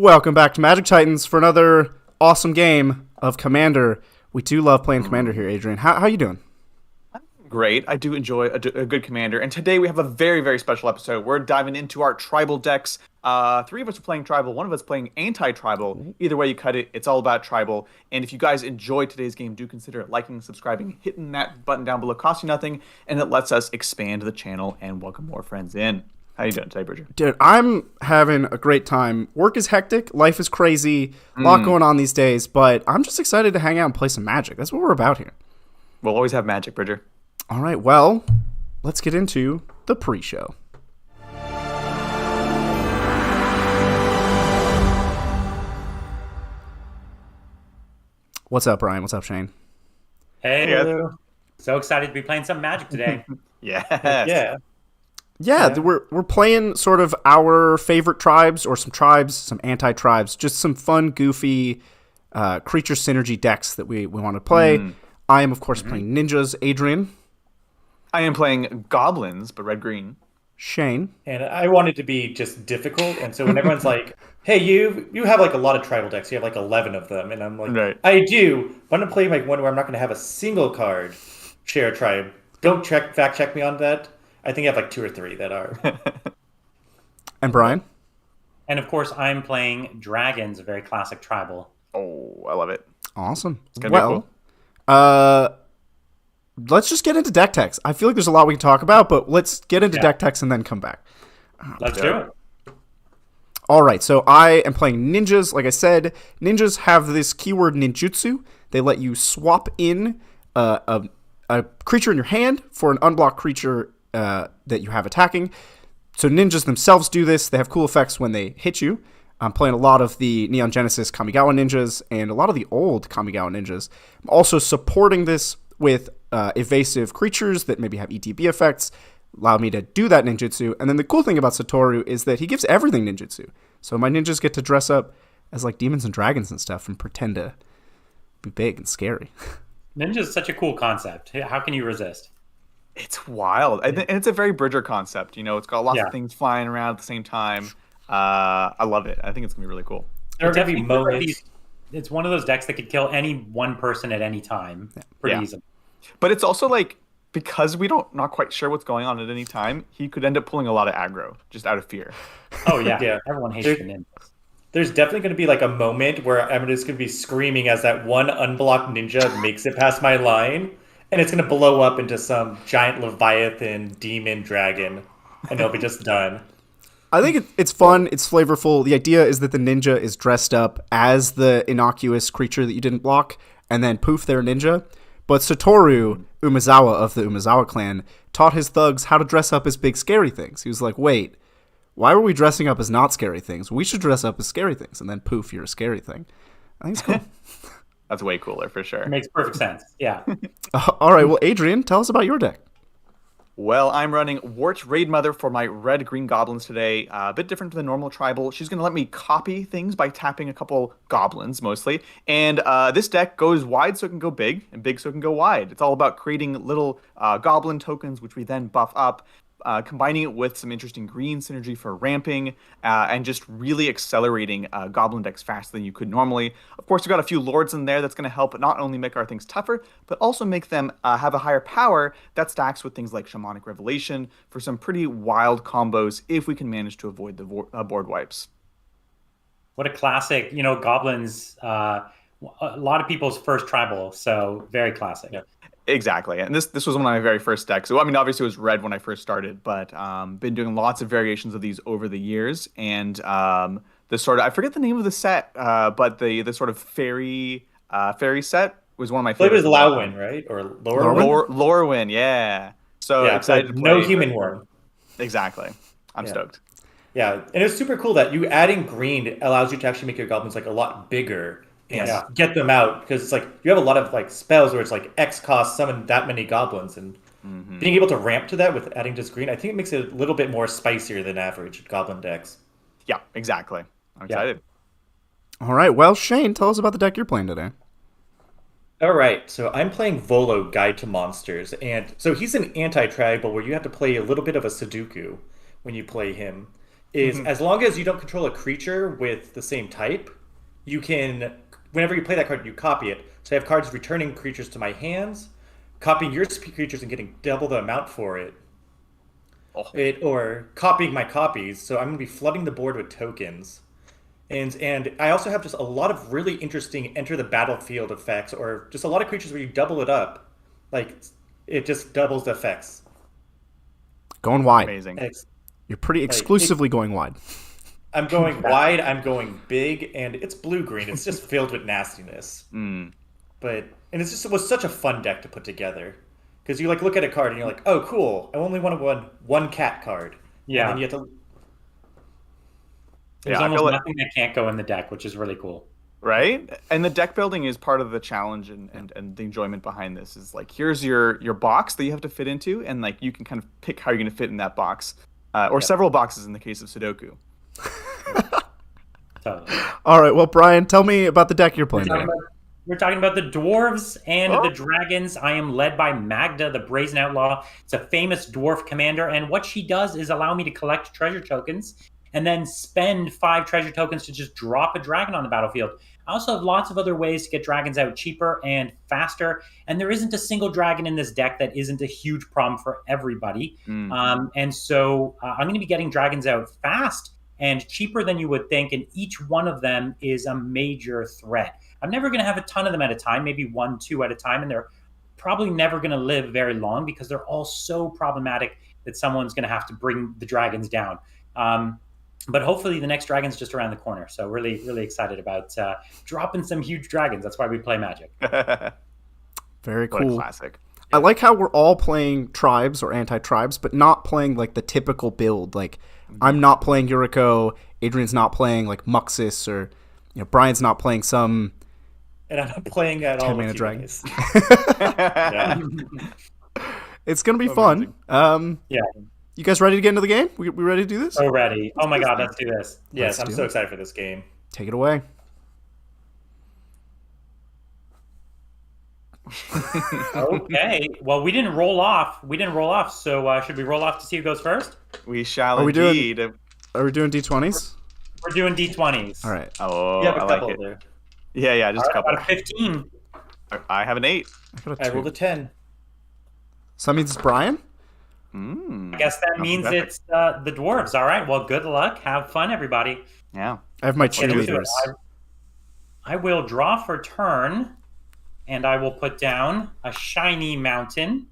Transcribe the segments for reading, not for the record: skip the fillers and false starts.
Welcome back to Magic Titans for another awesome game of Commander. We do love playing Commander here, Adrian. How you doing? Great. I do enjoy a good commander. And today we have a very, very special episode. We're diving into our tribal decks. Three of us are playing tribal, one of us playing anti-tribal. Either way you cut it, it's all about tribal. And if you guys enjoyed today's game, do consider liking, subscribing, hitting that button down below. Costs you nothing, and it lets us expand the channel and welcome more friends in. How you doing today, Bridger? Dude, I'm having a great time. Work is hectic, life is crazy, a lot going on these days, but I'm just excited to hang out and play some Magic. That's what we're about here. We'll always have magic, Bridger. All right, well, let's get into the pre-show. What's up, Brian? What's up, Shane? Hey, Yeah. so excited to be playing some Magic today. Yes. Yeah, we're playing sort of our favorite tribes or some anti-tribes, just some fun, goofy creature synergy decks that we want to play. I am, of course, playing ninjas. Adrian. I am playing goblins, but red-green. Shane. And I want it to be just difficult. And so when everyone's like, hey, you have like a lot of tribal decks. You have like 11 of them. And I'm like, Right. I do. But I'm going to play like one where I'm not going to have a single card share a tribe. Don't fact check me on that. I think I have like 2 or 3 that are. And Brian. And of course, I'm playing dragons, a very classic tribal. Oh, I love it. Awesome. gonna be cool. Let's just get into deck techs. I feel like there's a lot we can talk about, but let's get into deck techs and then come back. Let's do it. All right, so I am playing ninjas. Like I said, ninjas have this keyword ninjutsu. They let you swap in a creature in your hand for an unblocked creature that you have attacking. So ninjas themselves do this. They have cool effects when they hit you. I'm playing a lot of the Neon Genesis Kamigawa ninjas and a lot of the old Kamigawa ninjas. I'm also supporting this with evasive creatures that maybe have ETB effects, allow me to do that ninjutsu. And then the cool thing about Satoru is that he gives everything ninjutsu. So my ninjas get to dress up as like demons and dragons and stuff and pretend to be big and scary. Ninja is such a cool concept. How can you resist? It's wild. And it's a very Bridger concept. You know, it's got lots of things flying around at the same time. I love it. I think it's going to be really cool. There are going to be Definitely moments. It's one of those decks that could kill any one person at any time pretty easily. But it's also like, because we not quite sure what's going on at any time, he could end up pulling a lot of aggro just out of fear. Oh, yeah. Yeah. Everyone hates There- the ninjas. There's definitely going to be like a moment where I'm just going to be screaming as that one unblocked ninja makes it past my line. And it's going to blow up into some giant Leviathan demon dragon. And it'll be just done. I think it's fun. It's flavorful. The idea is that the ninja is dressed up as the innocuous creature that you didn't block, and then poof, they're a ninja. But Satoru Umezawa of the Umezawa clan taught his thugs how to dress up as big scary things. He was like, wait, why were we dressing up as not scary things? We should dress up as scary things. And then poof, you're a scary thing. I think it's cool. That's way cooler for sure. It makes perfect sense. Yeah. All right, well, Adrian, tell us about your deck. Well, I'm running Wort Raid Mother for my red-green goblins today. A bit different from the normal tribal. She's going to let me copy things by tapping a couple goblins, mostly. And this deck goes wide so it can go big, and big so it can go wide. It's all about creating little goblin tokens, which we then buff up, combining it with some interesting green synergy for ramping, and just really accelerating goblin decks faster than you could normally. Of course, we've got a few lords in there that's going to help not only make our things tougher, but also make them have a higher power that stacks with things like Shamanic Revelation for some pretty wild combos if we can manage to avoid the board wipes. What a classic. Goblins, a lot of people's first tribal, so very classic. Yeah. Exactly, and this was one of my very first decks. So I mean, obviously it was red when I first started, but been doing lots of variations of these over the years. And the sort of, I forget the name of the set, but the sort of fairy set was one of my I believe it favorites. was Lowin, right? Or Lorwyn? Lorwyn, yeah. So Yeah, excited so to play. no human worm. Exactly, I'm Yeah. stoked. Yeah, and it's super cool that you adding green allows you to actually make your goblins like a lot bigger and Yes. get them out, because it's like you have a lot of like spells where it's like X cost summon that many goblins, and being able to ramp to that with adding just green, I think it makes it a little bit more spicier than average goblin decks. Yeah, exactly. I'm excited. All right, well, Shane, tell us about the deck you're playing today. All right, so I'm playing Volo, Guide to Monsters, and so he's an anti-tribal where you have to play a little bit of a Sudoku when you play him. is as long as you don't control a creature with the same type, you can, whenever you play that card, you copy it. So I have cards returning creatures to my hands, copying your creatures and getting double the amount for it. Or copying my copies. So I'm going to be flooding the board with tokens. And I also have just a lot of really interesting enter the battlefield effects, or just a lot of creatures where you double it up. Like, it just doubles the effects. Going wide. Amazing. You're pretty exclusively going wide. I'm going wide, I'm going big, and it's blue-green. It's just filled with nastiness. But it was such a fun deck to put together. Because you look at a card and you're like, oh, cool, I only want one cat card. Yeah. And then you have to... There's almost nothing that can't go in the deck, which is really cool. Right? And the deck building is part of the challenge and the enjoyment behind this is like, here's your box that you have to fit into, and like you can kind of pick how you're going to fit in that box. Or several boxes in the case of Sudoku. Totally. All right, well, Brian, tell me about the deck you're playing today. We're talking about the dwarves and the dragons. I am led by Magda, the Brazen Outlaw. It's a famous dwarf commander, and what she does is allow me to collect treasure tokens and then spend 5 treasure tokens to just drop a dragon on the battlefield. I also have lots of other ways to get dragons out cheaper and faster, and there isn't a single dragon in this deck that isn't a huge problem for everybody. And so I'm going to be getting dragons out fast and cheaper than you would think, and each one of them is a major threat. I'm never going to have a ton of them at a time, maybe 1, 2 at a time, and they're probably never going to live very long because they're all so problematic that someone's going to have to bring the dragons down. But hopefully the next dragon's just around the corner. So really, really excited about dropping some huge dragons. That's why we play Magic. Very cool. What a classic. I like how we're all playing tribes or anti-tribes, but not playing like the typical build. Like I'm not playing Yuriko, Adrian's not playing like Muxus, or Brian's not playing some. And I'm not playing at all with you dragon. guys. It's gonna be fun. Yeah. You guys ready to get into the game? We ready to do this? So ready. Oh my God, let's do this. Yes, I'm so excited for this game. Take it away. Okay. Well, we didn't roll off. So should we roll off to see who goes first? We shall Are we indeed. Are we doing D20s? We're doing D20s. All right. Oh, You have I a like couple it. there. Yeah, just a All right, couple. I got a 15. I have an 8. I rolled a 10. So that means it's Brian? I guess that means it's the dwarves. All right. Well, good luck. Have fun, everybody. Yeah. I have my Get into it. cheerleaders. I will draw for turn, and I will put down a shiny mountain.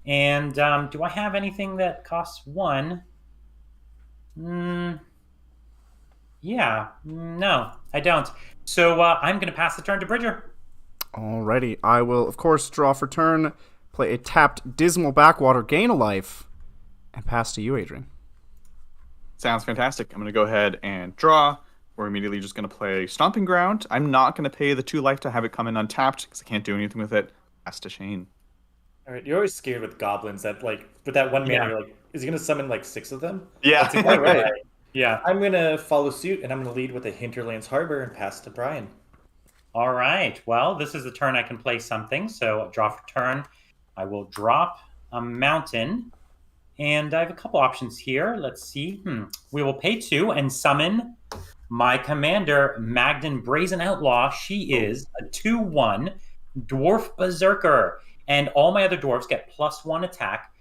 And do I have anything that costs 1? Yeah. No, I don't. So I'm going to pass the turn to Bridger. Alrighty. I will, of course, draw for turn, play a tapped Dismal Backwater, gain a life, and pass to you, Adrian. Sounds fantastic. I'm going to go ahead and draw. We're immediately just going to play Stomping Ground. I'm not going to pay the 2 life to have it come in untapped because I can't do anything with it. Pass to Shane. All right, you're always scared with goblins that with that one man, Yeah. you're like, is he going to summon 6 of them? Yeah. That's exactly right. Yeah. I'm going to follow suit, and I'm going to lead with a Hinterlands Harbor and pass to Brian. All right. Well, this is the turn I can play something. So draw for turn. I will drop a mountain. And I have a couple options here. Let's see. We will pay 2 and summon my commander, Magda, Brazen Outlaw. She is a 2/1 Dwarf Berserker. And all my other dwarves get +1 attack.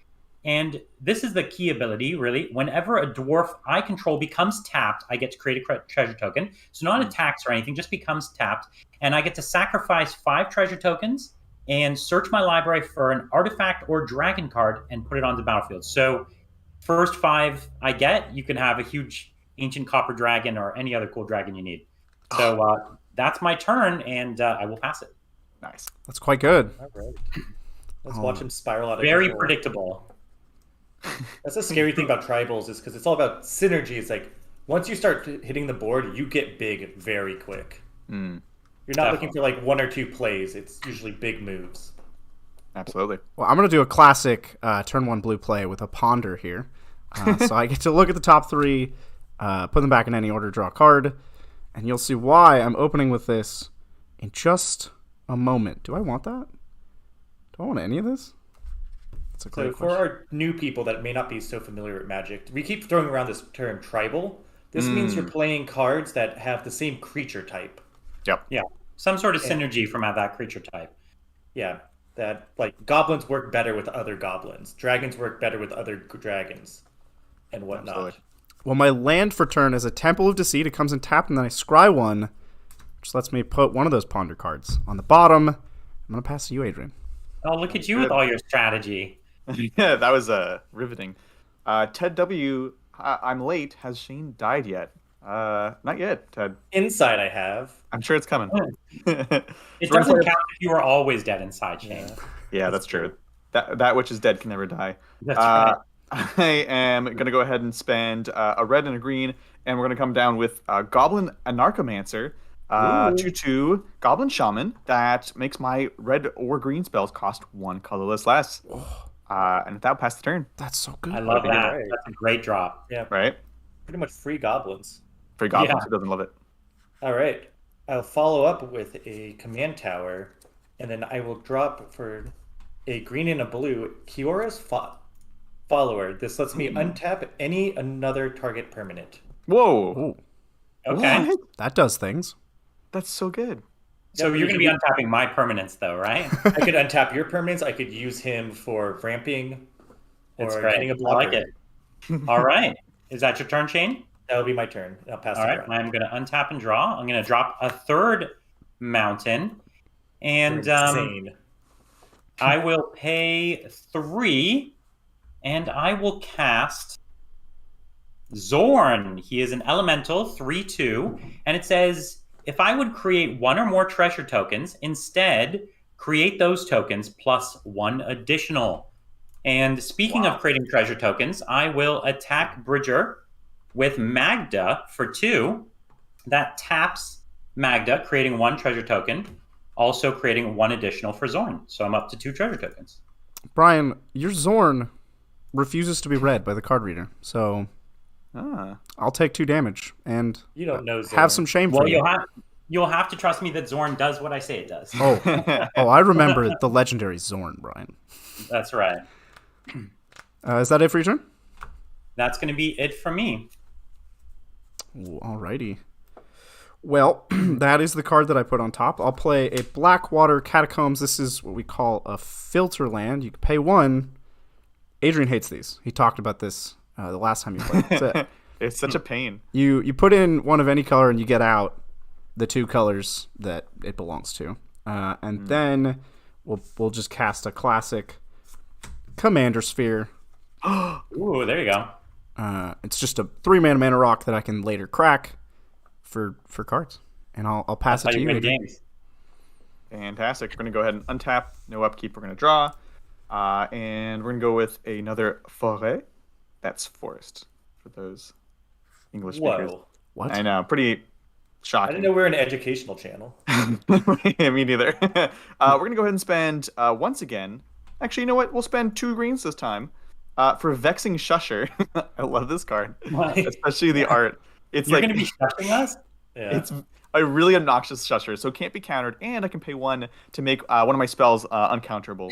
And this is the key ability, really. Whenever a dwarf I control becomes tapped, I get to create a treasure token. So not attacks or anything, just becomes tapped. And I get to sacrifice 5 treasure tokens and search my library for an artifact or dragon card and put it on the battlefield. So first 5 I get, you can have a huge ancient copper dragon or any other cool dragon you need. So that's my turn, and I will pass it. Nice. That's quite good. All right. Let's watch him spiral out of Very control. predictable. That's the scary thing about tribals is because it's all about synergy. It's like once you start hitting the board, you get big very quick. You're not looking for 1 or 2 plays. It's usually big moves. Absolutely. Well, I'm going to do a classic turn 1 blue play with a ponder here. So I get to look at the top 3, put them back in any order, draw a card, and you'll see why I'm opening with this in just a moment. Do I want that? Do I want any of this? That's a So great for question. our new people that may not be so familiar with Magic, we keep throwing around this term tribal. This means you're playing cards that have the same creature type. Yep. Yeah. Some sort of synergy from that creature type. Yeah, that like goblins work better with other goblins, dragons work better with other dragons, and whatnot. Absolutely. Well, my land for turn is a Temple of Deceit. It comes in tapped, and then I scry one, which lets me put one of those ponder cards on the bottom. I'm going to pass to you, Adrian. Oh, look at you with all your strategy. Yeah, that was riveting. Ted W, I'm late. Has Shane died yet? Not yet, Ted. Inside, I have. I'm sure it's coming. It doesn't count if you were always dead inside, Shane. Yeah, that's true. That which is dead can never die. That's right. I am going to go ahead and spend a red and a green, and we're going to come down with Goblin Anarchomancer, 2/2 Goblin Shaman that makes my red or green spells cost 1 colorless less. And without pass the turn. That's so good. I love that. Right. That's a great drop. Yeah, Right? pretty much free goblins. For Goblins, Yeah. who doesn't love it? All right, I'll follow up with a command tower, and then I will drop for a green and a blue Kiora's follower. This lets me untap another target permanent. Whoa! Ooh, Okay. What? that does things. That's so good. So you're going to be untapping my permanents, though, right? I could untap your permanents. I could use him for ramping That's or great. getting a I blocker. like it. All right. Is that your turn, Shane? That'll be my turn. I'll pass All it right. around. I'm going to untap and draw. I'm going to drop a third mountain. And Insane. I will pay 3, and I will cast Zorn. He is an elemental, 3/2, and it says, if I would create 1 or more treasure tokens, instead create those tokens plus 1 additional. And speaking of creating treasure tokens, I will attack Bridger with Magda for 2. That taps Magda, creating 1 treasure token, also creating 1 additional for Zorn. So I'm up to 2 treasure tokens. Brian, your Zorn refuses to be read by the card reader, so I'll take 2 damage and You don't know Zorn. have some shame for Well, you. you'll have to trust me that Zorn does what I say it does. Oh, I remember the legendary Zorn, Brian. That's right. Is that it for your turn? That's going to be it for me. Ooh, alrighty. Well, that is the card that I put on top. I'll play a Blackwater Catacombs. This is what we call a filter land. You can pay 1. Adrian hates these. He talked about this the last time you played. That's it. It's such a pain. You put in 1 of any color and you get out the 2 colors that it belongs to. And then we'll just cast a classic Commander Sphere. Ooh, there you go. It's just a 3-mana rock that I can later crack for cards. And I'll pass That's it how to you you, win Adrian. games. Fantastic. We're going to go ahead and untap. No upkeep. We're going to draw. And we're going to go with another forêt. That's forest for those English speakers. Whoa. What? I know. Pretty I shocking. didn't know we were an educational channel. Yeah, me neither. We're going to go ahead and spend, once again, actually, you know what? We'll spend 2 greens this time for Vexing Shusher. I love this card, especially the art. It's You're like going to be shushing us? Yeah. it's a really obnoxious Shusher, so it can't be countered, and I can pay 1 to make one of my spells uncounterable.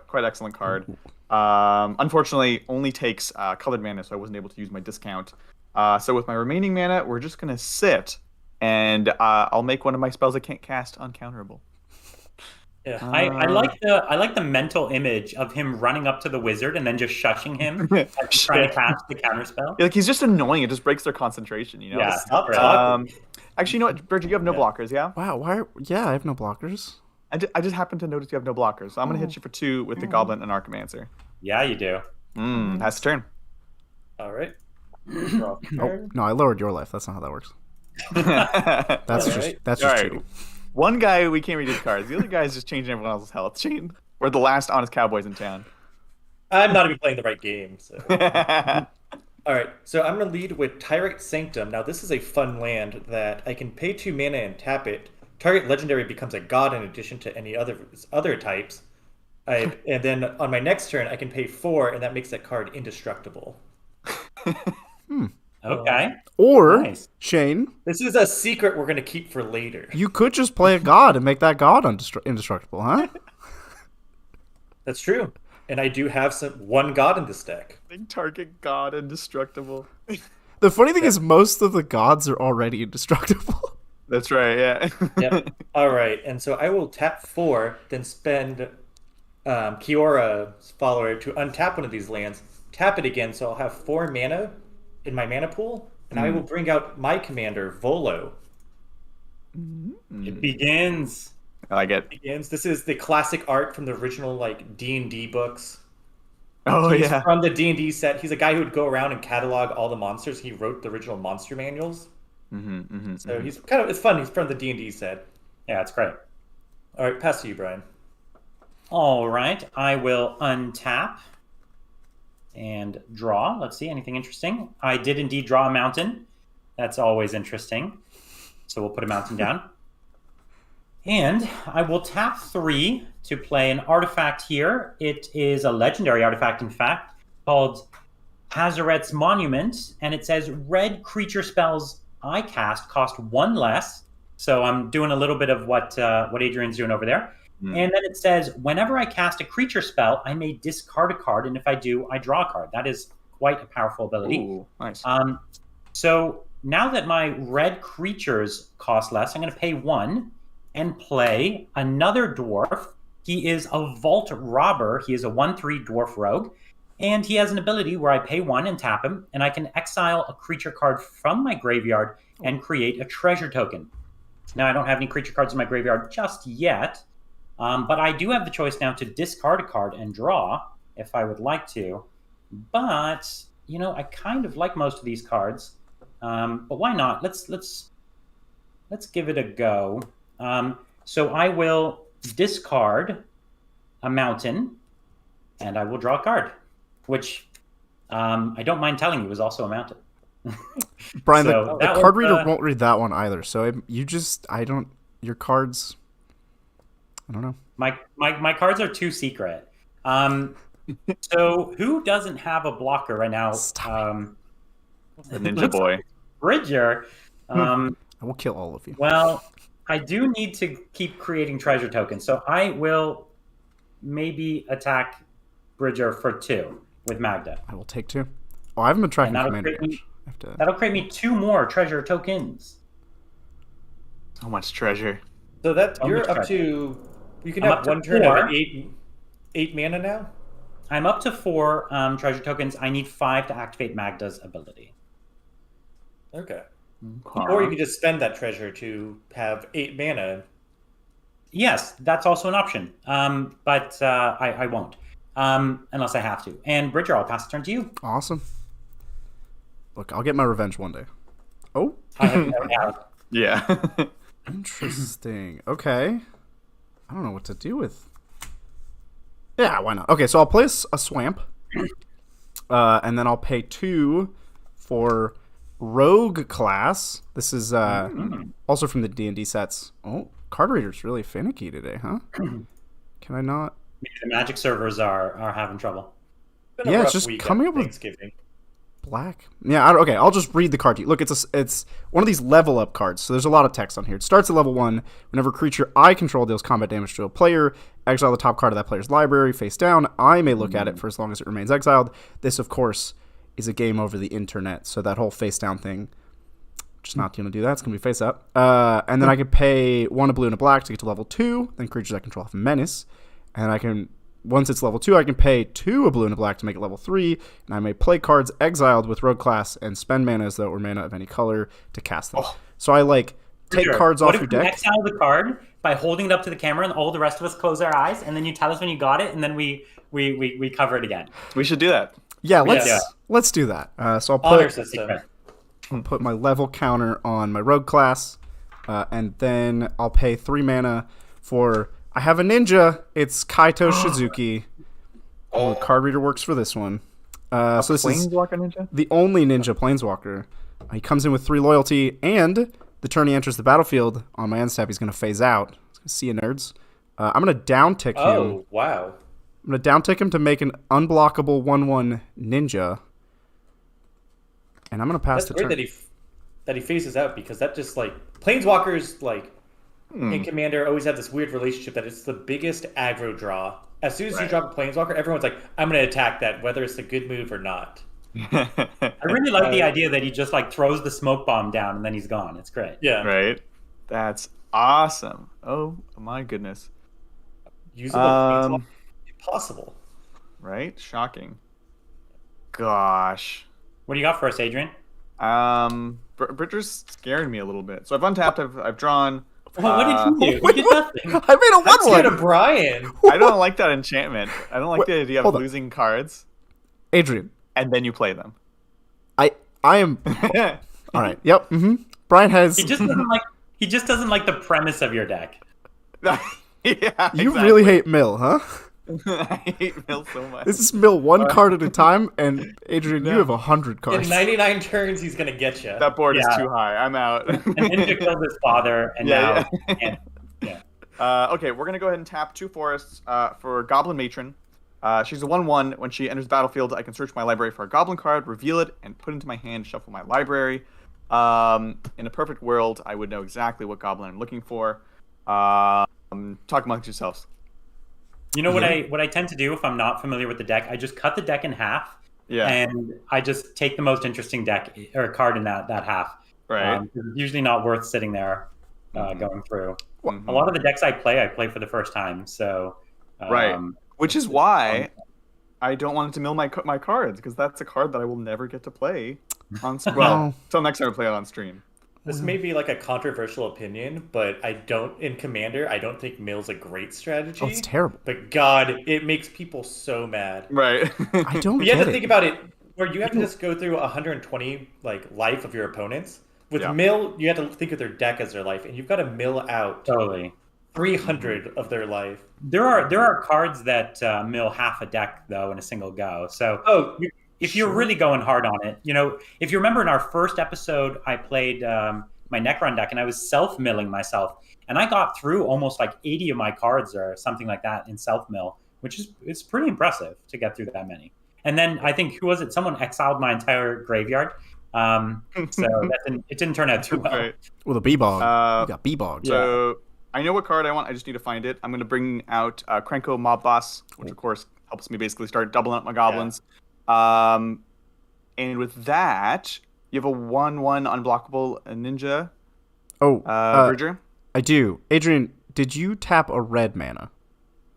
Quite excellent card. Unfortunately, only takes colored mana, so I wasn't able to use my discount. So with my remaining mana, we're just going to sit, and I'll make one of my spells I can't cast uncounterable. Yeah. I like the mental image of him running up to the wizard and then just shushing him as he's trying to cast the counterspell. Like, he's just annoying. It just breaks their concentration, you know? Yeah, Stop right. talking. Actually, you know what, Bridget, you have no blockers, yeah? Wow, yeah, I have no blockers. I just happened to notice you have no blockers, so I'm going to hit you for 2 with the Goblin and Archimancer. Yeah, you do. That's the turn. All right. Draw a card. No, I lowered your life. That's not how that works. That's Alright. just Alright. cheating. One guy, we can't read his cards. The other guy is just changing everyone else's health chain. We're the last honest cowboys in town. I'm not even playing the right game. So. All right, so I'm going to lead with Tyrant Sanctum. Now, this is a fun land that I can pay 2 mana and tap it. Target legendary becomes a god in addition to any other types. And then on my next turn, I can pay 4, and that makes that card indestructible. Okay. Or, Nice. Shane, This is a secret we're going to keep for later. you could just play a god and make that god indestructible, huh? That's true. And I do have one god in this deck. Big target god indestructible. The funny thing is, most of the gods are already indestructible. That's right, yeah. Yep. All right, and so I will tap 4, then spend Kiora's follower to untap one of these lands, tap it again, so I'll have 4 mana in my mana pool, and I will bring out my commander, Volo. It begins. I like it. This is the classic art from the original like D&D books. Oh, He's yeah. from the D&D set. He's a guy who would go around and catalog all the monsters. He wrote the original monster manuals. So he's it's fun. He's from the D&D set. Yeah, it's great. All right, pass to you, Brian. All right, I will untap and draw. Let's see, anything interesting? I did indeed draw a mountain. That's always interesting. So we'll put a mountain down. And I will tap 3 to play an artifact here. It is a legendary artifact, in fact, called Hazaret's Monument. And it says red creature spells I cast cost 1 less. So I'm doing a little bit of what Adrian's doing over there. And then it says, whenever I cast a creature spell, I may discard a card. And if I do, I draw a card. That is quite a powerful ability. Ooh, nice. So now that my red creatures cost less, I'm going to pay 1 and play another dwarf. He is a Vault Robber. He is a 1/3 dwarf rogue. And he has an ability where I pay 1 and tap him, and I can exile a creature card from my graveyard and create a treasure token. Now, I don't have any creature cards in my graveyard just yet, but I do have the choice now to discard a card and draw if I would like to. But, you know, I kind of like most of these cards. But why not? Let's give it a go. So I will discard a mountain, and I will draw a card, which I don't mind telling you is also a mountain. Brian, So the that card was, reader won't read that one either. So your cards, I don't know. My cards are too secret. So who doesn't have a blocker right now? The Ninja Boy. Bridger. I will kill all of you. Well, I do need to keep creating treasure tokens, so I will maybe attack Bridger for 2 with Magda. I will take 2. Oh, I haven't been tracking And commander yet. that'll create me 2 more treasure tokens. So much treasure. So that How you're much up treasure? to. You can I'm have up to one turn 4. of 8 mana now. I'm up to 4 treasure tokens. I need 5 to activate Magda's ability. Okay. Huh. Or you could just spend that treasure to have 8 mana. Yes, that's also an option. But I won't. Unless I have to. And Bridger, I'll pass the turn to you. Awesome. Look, I'll get my revenge one day. Oh, I have never had. Yeah. interesting. Okay. I don't know what to do with. Yeah, why not? Okay, so I'll play a swamp. And then I'll pay 2 for Rogue class. This is also from the D&D sets. Oh, card reader's really finicky today, huh? Can I not? Maybe the Magic servers are having trouble. Been a Yeah, it's rough just week coming at up with- Thanksgiving. Black? Yeah, okay, I'll just read the card to you. Look, it's one of these level up cards, so there's a lot of text on here. It starts at level 1. Whenever a creature I control deals combat damage to a player, exile the top card of that player's library face down. I may look at it for as long as it remains exiled. This, of course, is a game over the internet, so that whole face down thing, just not going to do that. It's going to be face up. And then I can pay 1 a blue and a black to get to level 2. Then creatures I control have menace. And I can... Once it's level 2, I can pay 2 a blue and a black to make it level 3, and I may play cards exiled with Rogue class and spend mana as though it were mana of any color to cast them. So I, take Bridger, cards what off if your you deck. exile the card by holding it up to the camera and all the rest of us close our eyes, and then you tell us when you got it, and then we cover it again. We should do that. Yeah, Yeah. let's do that. So Honor I'll system. put my level counter on my Rogue class, and then I'll pay 3 mana for... I have a ninja. It's Kaito Shizuki. Oh, the card reader works for this one. So this is Planeswalker Ninja? the only ninja planeswalker. He comes in with 3 loyalty, and the turn he enters the battlefield on my end step, he's going to phase out. See you, nerds. I'm going to down tick him. Oh, wow. I'm going to down tick him to make an unblockable 1/1 ninja. And I'm going to pass That's the weird turn. that he phases out, because that just Planeswalkers in Commander always have this weird relationship that it's the biggest aggro draw As soon as you Right. drop a planeswalker, everyone's like, I'm going to attack that, whether it's a good move or not. I really like the idea that he just like throws the smoke bomb down and then he's gone. It's great. Yeah. Right. That's awesome. Oh my goodness. Usable planeswalker? Impossible. Right? Shocking. Gosh. What do you got for us, Adrian? Bridger's scaring me a little bit. So I've untapped, I've drawn. Well, what did you do? Wait, You did what? nothing. I made a Let's go to 1/1. Brian. I don't like that enchantment. I don't like Wait, the idea of hold on. losing cards Adrian, and then you play them. I am. All right. Yep. Brian has. He just doesn't like the premise of your deck. Yeah, You really hate Mill, huh? I hate Mill so much. This is Mill one card at a time, and Adrian, you have 100 In cards. 99 turns, he's going to get you. That board is Yeah. too high. I'm out. And Ninja killed his father, and Yeah, now can't. Yeah. Okay, we're gonna go ahead and tap 2 forests for Goblin Matron. She's a 1/1. When she enters the battlefield, I can search my library for a Goblin card, reveal it, and put it into my hand. Shuffle my library. In a perfect world, I would know exactly what Goblin I'm looking for. Talk amongst yourselves. You know what I tend to do if I'm not familiar with the deck? I just cut the deck in half, Yeah. and I just take the most interesting deck or card in that half. Right. It's usually not worth sitting there going through. Mhm. A lot of the decks I play for the first time. So Right. Which is why I don't want it to mill my cards, because that's a card that I will never get to play on stream. Well, till next time I play it on stream. This may be like a controversial opinion, but in Commander, I don't think Mill's a great strategy. Oh, it's terrible. But God, it makes people so mad. Right. I don't But you have get to it. think about it, where you have to just go through 120 life of your opponents. With Yeah. Mill, you have to think of their deck as their life, and you've got to mill out totally. 300 of their life. There are cards that mill half a deck though in a single go. So if you're really going hard on it, if you remember in our first episode, I played my Necron deck and I was self-milling myself, and I got through almost like 80 of my cards or something like that in self-mill, which is it's pretty impressive to get through that many. And then I think who was it? Someone exiled my entire graveyard. So it didn't turn out too well. Right. With a B-Bog. You got B-Bog. So I know what card I want. I just need to find it. I'm going to bring out Krenko Mob Boss, which of course helps me basically start doubling up my goblins. And with that, you have a 1/1 unblockable ninja. Oh, Bridger. I do. Adrian, did you tap a red mana?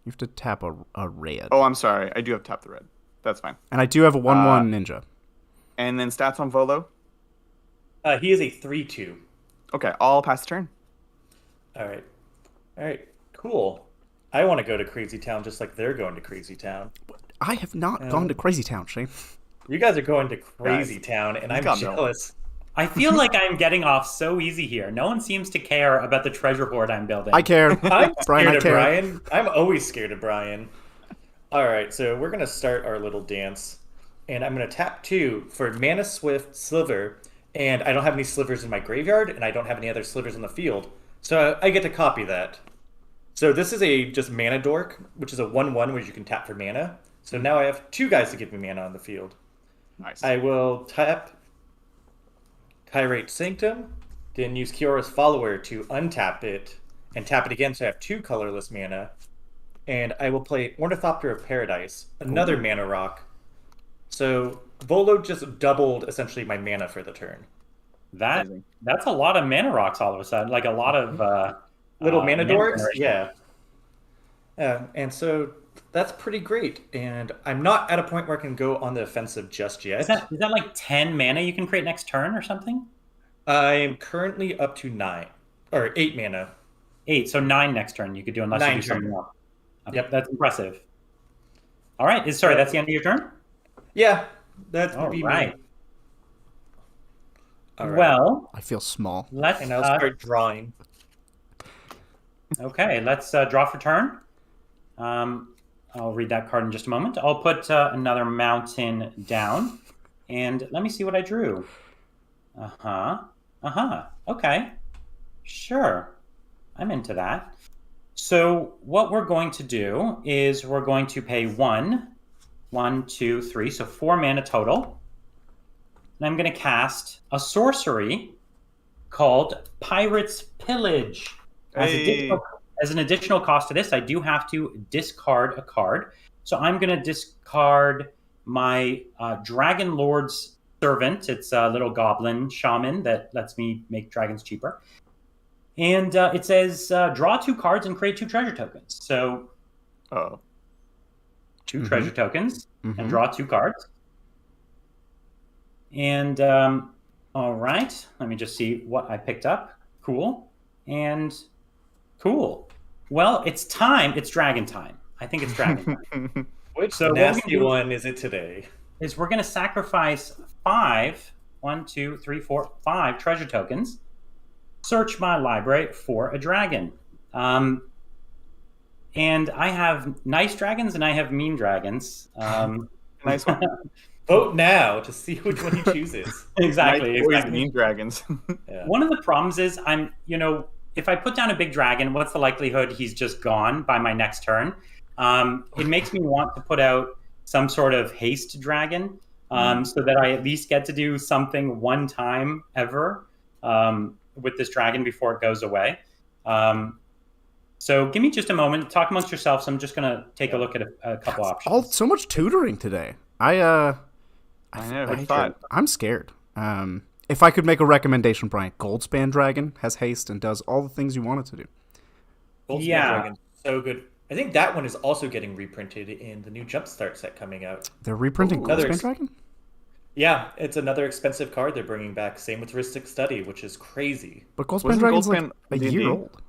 You have to tap a red. Oh, I'm sorry. I do have tap the red. That's fine. And I do have a 1/1 ninja. And then stats on Volo. He is a 3/2. Okay, I'll pass the turn. All right, cool. I want to go to Crazy Town just like they're going to Crazy Town. I have not gone to Crazy Town, Shane. You guys are going to Crazy Town, and I'm got no. jealous. I feel like I'm getting off so easy here. No one seems to care about the treasure hoard I'm building. I care. I'm Brian, scared I of care. Brian. I'm always scared of Brian. All right, so we're going to start our little dance. And I'm going to tap 2 for Mana Swift Sliver. And I don't have any slivers in my graveyard, and I don't have any other slivers in the field. So I get to copy that. So this is a just Mana Dork, which is a 1/1 where you can tap for mana. So now I have 2 guys to give me mana on the field. Nice. I will tap Kyrate Sanctum, then use Kiora's Follower to untap it, and tap it again so I have 2 colorless mana. And I will play Ornithopter of Paradise, another mana rock. So Volo just doubled essentially my mana for the turn. That's a lot of mana rocks all of a sudden. Like a lot of Little mana dorks? generation. Yeah. And so that's pretty great. And I'm not at a point where I can go on the offensive just yet. Is that like 10 mana you can create next turn or something? I'm currently up to 9. Or 8 mana. 8, so 9 next turn you could do unless 9 you do something turn. else. Okay, yep, that's impressive. All right, sorry, that's the end of your turn? Yeah, that's All be right. me. All right. Well, I feel small. let's And I'll start drawing. okay, let's draw for turn. I'll read that card in just a moment. I'll put another mountain down, and let me see what I drew. Okay, sure, I'm into that. So what we're going to do is we're going to pay 1, 2, 3, so 4 mana total. And I'm going to cast a sorcery called Pirate's Pillage. As as an additional cost to this, I do have to discard a card. So I'm going to discard my Dragon Lord's Servant. It's a little goblin shaman that lets me make dragons cheaper. And it says, draw 2 cards and create 2 treasure tokens. So 2 treasure tokens and draw 2 cards. And all right, let me just see what I picked up. Cool. And cool. Well, it's time. It's dragon time. I think it's dragon time. Which nasty one is it today? Is we're going to sacrifice 5, 1, 2, 3, 4, 5 treasure tokens. Search my library for a dragon. And I have nice dragons and I have mean dragons. Nice one. Vote now to see which one he chooses. Exactly. Mean dragons. Yeah. One of the problems is if I put down a big dragon, what's the likelihood he's just gone by my next turn? It makes me want to put out some sort of haste dragon so that I at least get to do something one time ever with this dragon before it goes away. So give me just a moment. Talk amongst yourselves. I'm just going to take a look at a couple options. So much tutoring today. I know. Who thought? I'm scared. If I could make a recommendation, Brian, Goldspan Dragon has haste and does all the things you want it to do. Goldspan Dragon, so good. I think that one is also getting reprinted in the new Jumpstart set coming out. They're reprinting Goldspan Dragon? Yeah, it's another expensive card they're bringing back. Same with Ristic Study, which is crazy. But Goldspan Dragon's like a year old.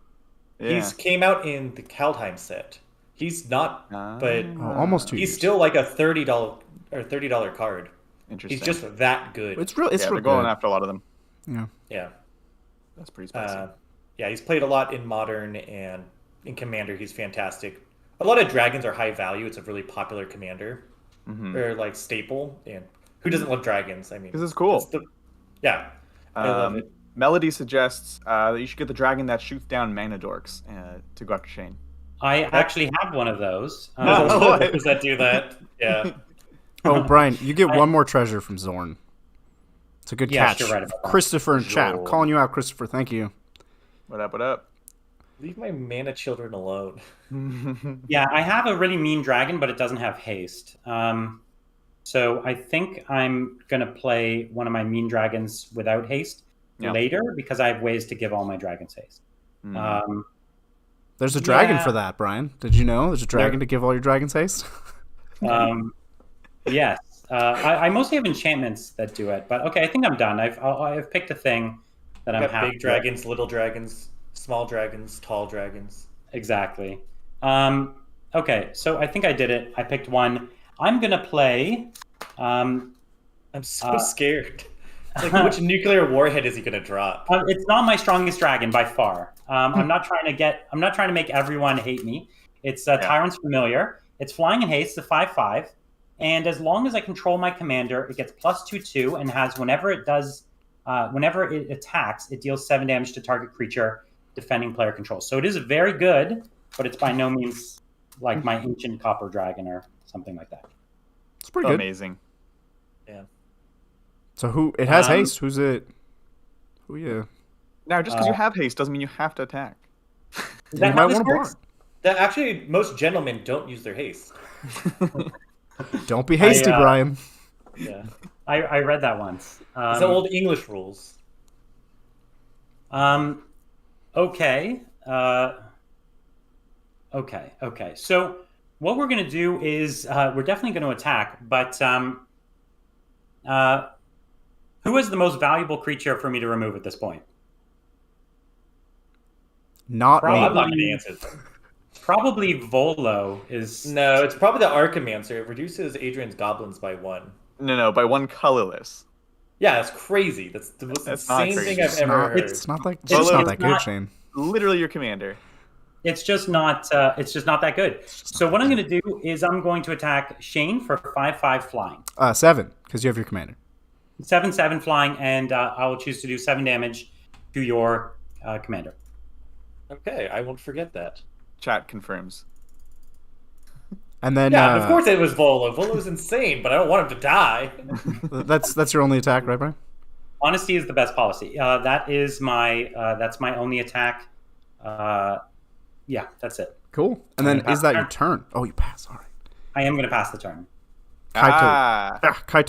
Yeah. He's came out in the Kaldheim set. He's not, but almost 2 years. He's still like a $30 card. Interesting. He's just that good. It's real. They're going after a lot of them. Yeah. That's pretty spicy. He's played a lot in Modern and in Commander. He's fantastic. A lot of dragons are high value. It's a really popular commander or like staple. And who doesn't love dragons? I mean, this is cool. I love it. Melody suggests that you should get the dragon that shoots down mana dorks to go after Shane. I actually have one of those. Does that do that? Yeah. Oh, Brian, you get one more treasure from Zorn. It's a good catch. You're right about that. Christopher in chat. I'm calling you out, Christopher. Thank you. What up, what up? Leave my mana children alone. Yeah, I have a really mean dragon, but it doesn't have haste. So I think I'm going to play one of my mean dragons without haste later because I have ways to give all my dragons haste. There's a dragon for that, Brian. Did you know there's a dragon to give all your dragons haste? Yes. I mostly have enchantments that do it, but okay, I think I'm done. I've picked a thing that I'm happy big dragons, little dragons, small dragons, tall dragons. Exactly. Okay, so I think I did it. I picked one. I'm gonna play. I'm so scared. It's like, which nuclear warhead is he gonna drop? It's not my strongest dragon by far. I'm not trying to make everyone hate me. It's Tyrant's Familiar. It's flying in haste, it's a 5/5, and as long as I control my commander, it gets +2/2 and has whenever it attacks, it deals 7 damage to target creature defending player control. So it is very good, but it's by no means like my ancient copper dragon or something like that. It's pretty good. Amazing. Yeah. So it has haste. Who's it? Who you? Now, just because you have haste doesn't mean you have to attack. Is that you how might this want to works? block. That actually, most gentlemen don't use their haste. Don't be hasty, Brian. Yeah. I read that once. It's the old English rules. Okay. Okay. So what we're going to do is we're definitely going to attack, but who is the most valuable creature for me to remove at this point? Not Probably. me. I'm not going to answer that. Probably Volo is... No, it's probably the Archimancer. It reduces Adrian's goblins by 1. No, by 1 colorless. Yeah, that's crazy. That's the most insane thing I've ever heard. It's not that good, Shane. Literally your commander. It's just not that good. So what I'm going to do is I'm going to attack Shane for 5/5 flying. 7, because you have your commander. 7/7 flying, and I will choose to do 7 damage to your commander. Okay, I won't forget that. Chat confirms. And then yeah, of course it was Volo. Volo's insane, but I don't want him to die. That's your only attack, right, Brian? Honesty is the best policy. That's my only attack. Yeah, that's it. Cool. And I'm then gonna is that pass your turn? Oh, you pass. All right. I am going to pass the turn. Kaito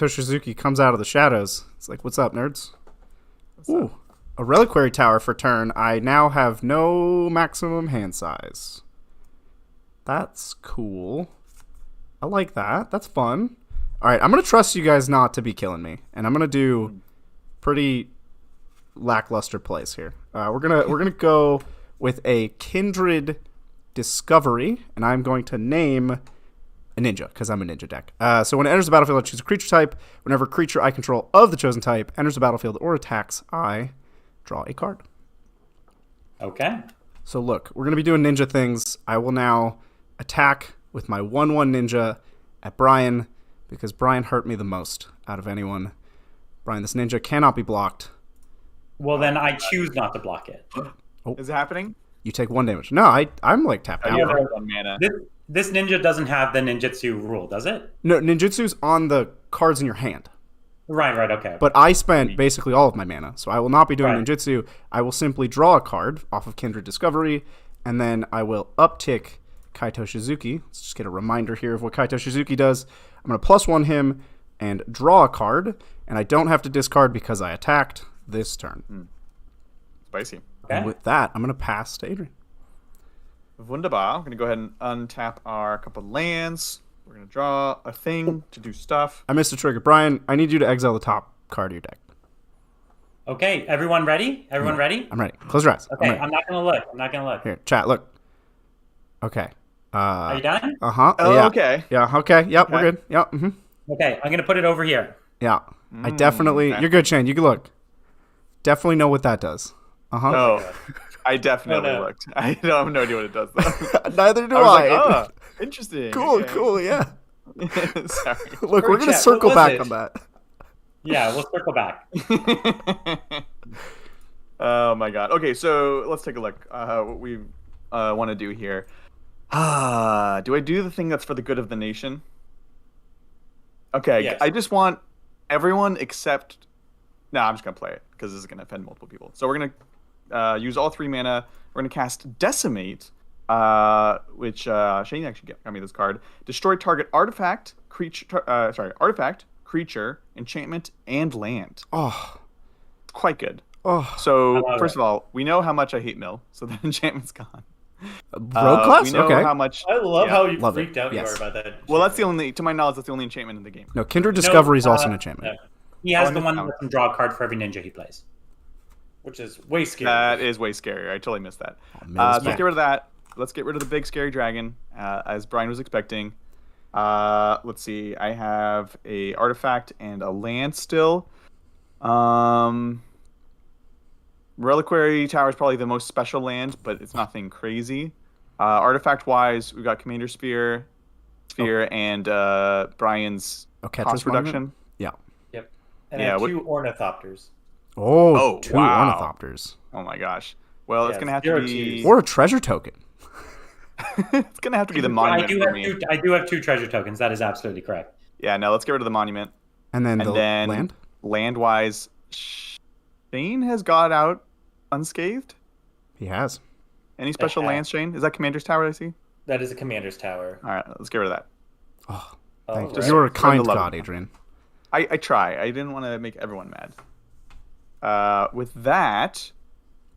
Shizuki comes out of the shadows. It's like, what's up, nerds? Ooh, a reliquary tower for turn. I now have no maximum hand size. That's cool. I like that. That's fun. All right, I'm gonna trust you guys not to be killing me, and I'm gonna do pretty lackluster plays here. We're gonna go with a kindred discovery, and I'm going to name a ninja because I'm a ninja deck. So when it enters the battlefield, I choose a creature type. Whenever a creature I control of the chosen type enters the battlefield or attacks, I draw a card. Okay. So look, we're gonna be doing ninja things. I will now attack with my 1/1 ninja at Brian because Brian hurt me the most out of anyone. Brian, this ninja cannot be blocked. Well, then I choose not to block it. Is it happening? You take 1 damage. No, I'm like tapped out. Yeah, One mana. This ninja doesn't have the ninjutsu rule, does it? No, ninjutsu's on the cards in your hand. Right, okay. But I spent basically all of my mana, so I will not be doing Right. ninjutsu. I will simply draw a card off of Kindred Discovery, and then I will uptick Kaito Shizuki. Let's just get a reminder here of what Kaito Shizuki does. I'm going to +1 him and draw a card, and I don't have to discard because I attacked this turn. Spicy. Okay. And with that, I'm going to pass to Adrian. Wunderbar. I'm going to go ahead and untap our couple lands. We're going to draw a thing to do stuff. I missed a trigger. Brian, I need you to exile the top card of your deck. Okay, everyone ready? Everyone ready? I'm ready. Close your eyes. Okay, I'm ready. I'm not gonna look. Here, chat, look. Okay. Are you done? Uh-huh. Oh, yeah. okay. Yeah, okay. Yep, we're Okay. good. Yep. Mm-hmm. Okay, I'm gonna put it over here. Yeah. I definitely... okay. You're good, Shane. You can look. Definitely know what that does. Uh-huh. Oh, I definitely no. looked. I don't have no idea what it does, though. Neither do I was I. like, oh, interesting. Cool, Okay. cool, yeah. Sorry. Look, we're going to chat, circle what was back it? on that. Yeah, we'll circle back. Oh my god. Okay, so let's take a look. What we want to do here. Do I do the thing that's for the good of the nation? Okay, Yes. I just want everyone except. No, I'm just gonna play it because this is gonna offend multiple people. So we're gonna use all 3 mana. We're gonna cast Decimate, which Shane actually got me this card. Destroy target artifact, creature, enchantment, and land. Oh. Quite good. Oh. So love first it. of all, we know how much I hate mill, so that enchantment's gone. Rogue class? We know Okay. how much. I love yeah. how you Love it. freaked out Yes. you are about that. Well, that's the only, to my knowledge, that's the only enchantment in the game. No, Kindred Discovery is also an uh, enchantment. He has Oh, the and one this that lets him draw a card for every ninja he plays. Which is way scary. That is way scarier. I totally missed that. Mill's So let's back. get rid of that. Let's get rid of the big scary dragon, as Brian was expecting. Let's see. I have a artifact and a land still. Reliquary Tower is probably the most special land, but it's nothing crazy. Artifact-wise, we've got Commander Sphere, and Brian's Tetris cost Monument? reduction. Yeah. Yep. And Yeah, I have what- 2 ornithopters. Oh, 2 wow. ornithopters. Oh my gosh. Well, it's Yeah, gonna have to 0 be. Ts. Or a treasure token. It's gonna have to be the I monument do for have me. I do have 2 treasure tokens. That is absolutely correct. Yeah, no, let's get rid of the monument. And then And the then land? land-wise, Shane has got out unscathed. He has. Any special have. lands, Shane? Is that Commander's Tower I see? That is a commander's tower. All right, let's get rid of that. Oh, Oh, thank you. right. You're a For the kind love god, of- Adrian. I try. I didn't want to make everyone mad. With that,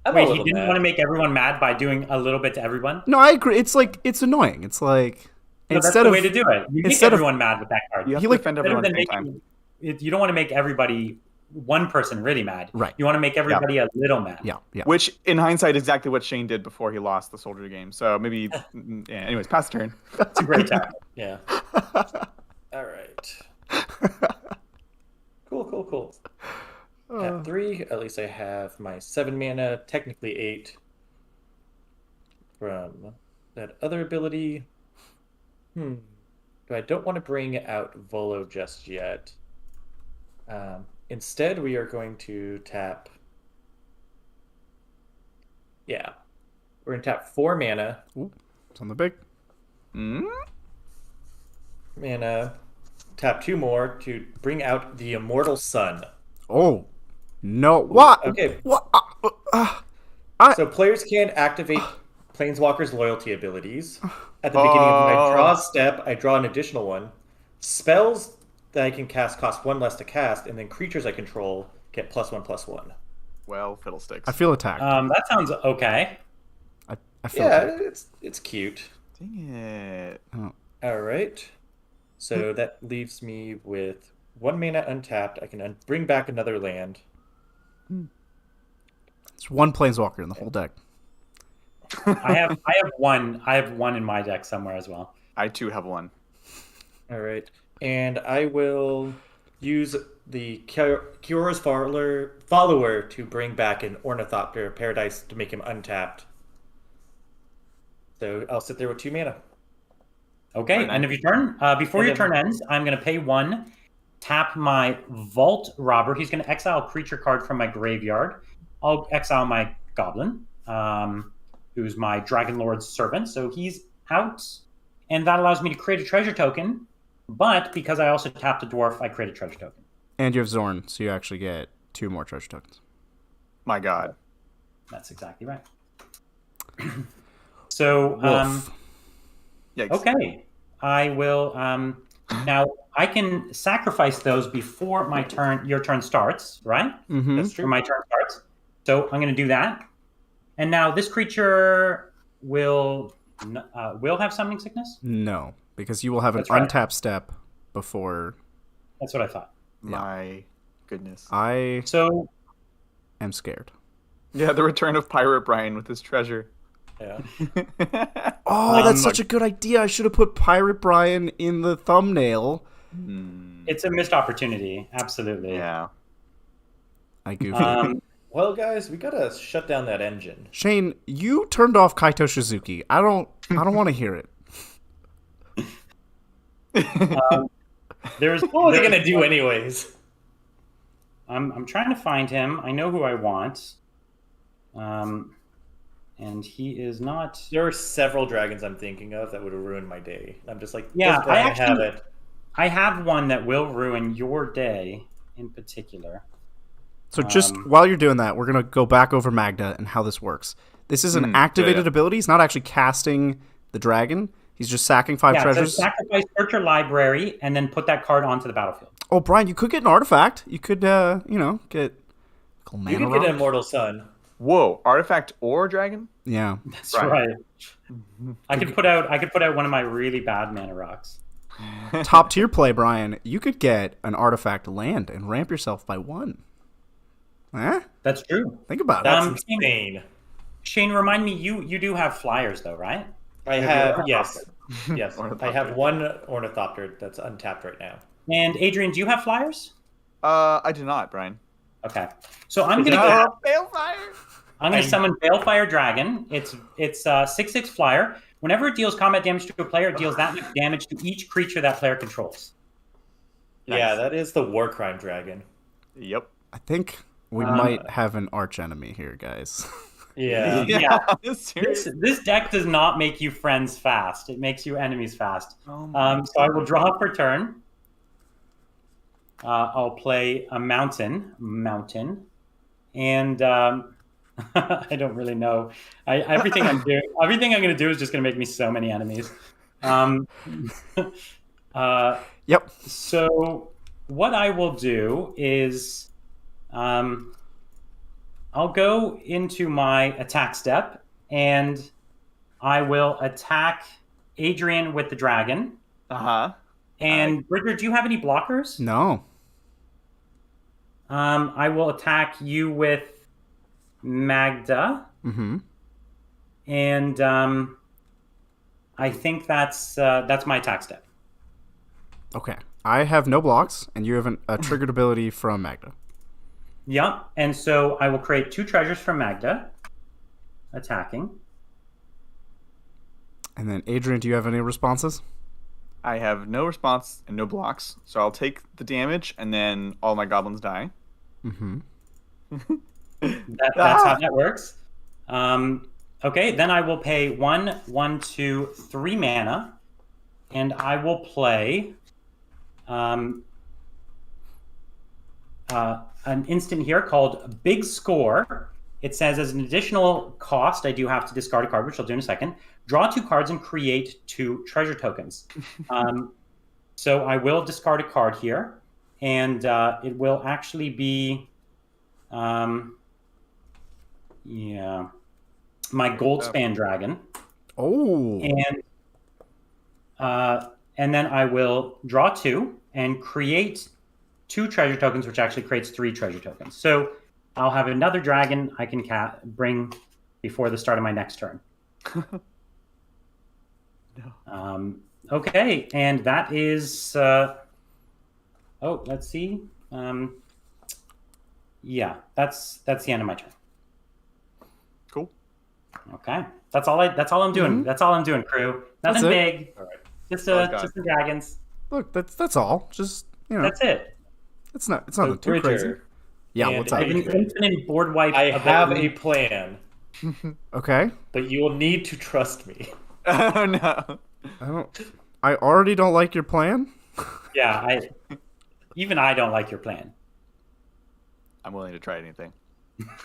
I'm a Wait, he little didn't mad. want to make everyone mad by doing a little bit to everyone? No, I agree. It's like, it's annoying. It's like, No, that's instead the of... way to do it. You make instead of- everyone mad with that card. you have He, to like, defend Better everyone at than the same time. you don't want to make everybody, one person really mad. Right. You want to make everybody a little mad. Yeah, yeah. Which, in hindsight, is exactly what Shane did before he lost the soldier game. So maybe, yeah, anyways, pass the turn. It's a great time. Yeah. All right. Cool. At 3, at least I have my 7 mana, technically 8 from that other ability. I don't want to bring out Volo just yet. Instead, we are going to tap. Yeah. We're going to tap 4 mana. Ooh, something big. Mana. Tap 2 more to bring out the Immortal Sun. Oh, no. What? Okay. What? So players can activate Planeswalker's loyalty abilities. At the beginning of my draw step, I draw an additional one. Spells that I can cast cost 1 less to cast, and then creatures I control get +1/+1. Well, fiddlesticks. I feel attacked. That sounds okay. I feel attacked. It's cute. Dang it. Oh. All right. So that leaves me with 1 mana untapped. I can bring back another land. It's one planeswalker in the whole deck. I have one. I have one in my deck somewhere as well. I too have one. All right. And I will use the Kiora's follower to bring back an Ornithopter Paradise to make him untapped. So I'll sit there with 2 mana. Okay, and if you turn before your turn ends, I'm going to pay 1, tap my Vault Robber. He's going to exile a creature card from my graveyard. I'll exile my Goblin, who's my Dragon Lord's servant. So he's out, and that allows me to create a treasure token. But because I also tapped a dwarf, I create a treasure token. And you have Zorn, so you actually get 2 more treasure tokens. My God. That's exactly right. So, Yikes. okay, I will. Now I can sacrifice those before my turn. Your turn starts, right? Mm-hmm. That's true. Or my turn starts. So I'm going to do that. And now this creature will have summoning sickness. No, because you will have an That's right. untapped step before. That's what I thought. My goodness. I So am scared. Yeah, the return of Pirate Brian with his treasure. Yeah. Oh, that's such a good idea. I should have put Pirate Brian in the thumbnail. it's a missed opportunity. Absolutely. Yeah. I goofed. Well, guys, we gotta shut down that engine. Shane, you turned off Kaito Shizuki. I don't want to hear it. There's. What are they gonna do anyways? I'm trying to find him. I know who I want. And he is not. There are several dragons I'm thinking of that would have ruined my day. I'm just like, Yeah, does Brian I actually- have it? I have one that will ruin your day in particular. So just while you're doing that, we're going to go back over Magda and how this works. This is an activated ability. He's not actually casting the dragon. He's just sacking 5 treasures. So sacrifice, search your library, and then put that card onto the battlefield. Oh, Brian, you could get an artifact. You could, get... You can get Rock. an Immortal Sun. Whoa, artifact or dragon? Yeah. That's right. I could put out one of my really bad mana rocks. Top tier play, Brian. You could get an artifact land and ramp yourself by 1. Eh? That's true. Think about it. That's insane. Shane, remind me, you do have flyers though, right? I have, yes. Yes. I have 1 Ornithopter that's untapped right now. And Adrian, do you have flyers? I do not, Brian. Okay. So I'm gonna Balefire! I'm gonna summon Balefire Dragon. It's 6/6 flyer. Whenever it deals combat damage to a player, it deals that much damage to each creature that player controls. Yeah, that is the War Crime Dragon. Yep. I think we might have an arch enemy here, guys. Yeah. Yeah. Seriously. This deck does not make you friends fast. It makes you enemies fast. Oh my So I will draw for turn. I'll play a mountain, and I don't really know. Everything I'm going to do is just going to make me so many enemies. Yep. So what I will do is, I'll go into my attack step, and I will attack Adrian with the dragon. Uh-huh. And Bridger, do you have any blockers? No. I will attack you with Magda. Mm-hmm. And I think that's my attack step. Okay. I have no blocks, and you have a triggered ability from Magda. Yep. And so I will create 2 treasures from Magda, attacking. And then, Adrian, do you have any responses? I have no response and no blocks, so I'll take the damage, and then all my goblins die. Mm-hmm. That's how that works. Okay, then I will pay 1, 2, 3 mana, and I will play an instant here called Big Score. it says as an additional cost, I do have to discard a card, which I'll do in a second. Draw 2 cards and create 2 treasure tokens. So I will discard a card here, and it will actually be, my gold span dragon. Oh. And then I will draw 2 and create 2 treasure tokens, which actually creates 3 treasure tokens. So I'll have another dragon I can bring before the start of my next turn. Okay, and that is. Let's see. That's the end of my turn. Cool. Okay, that's all I'm doing. Mm-hmm. That's all I'm doing, crew. Nothing big. All right. Just some dragons. Look, that's all. Just That's it. it's nothing too Bridger, crazy. Yeah, and what's I up? have an infinite board wipe. I have ability. a plan, Okay. but you will need to trust me. Oh no. I already don't like your plan. Yeah, even I don't like your plan. I'm willing to try anything.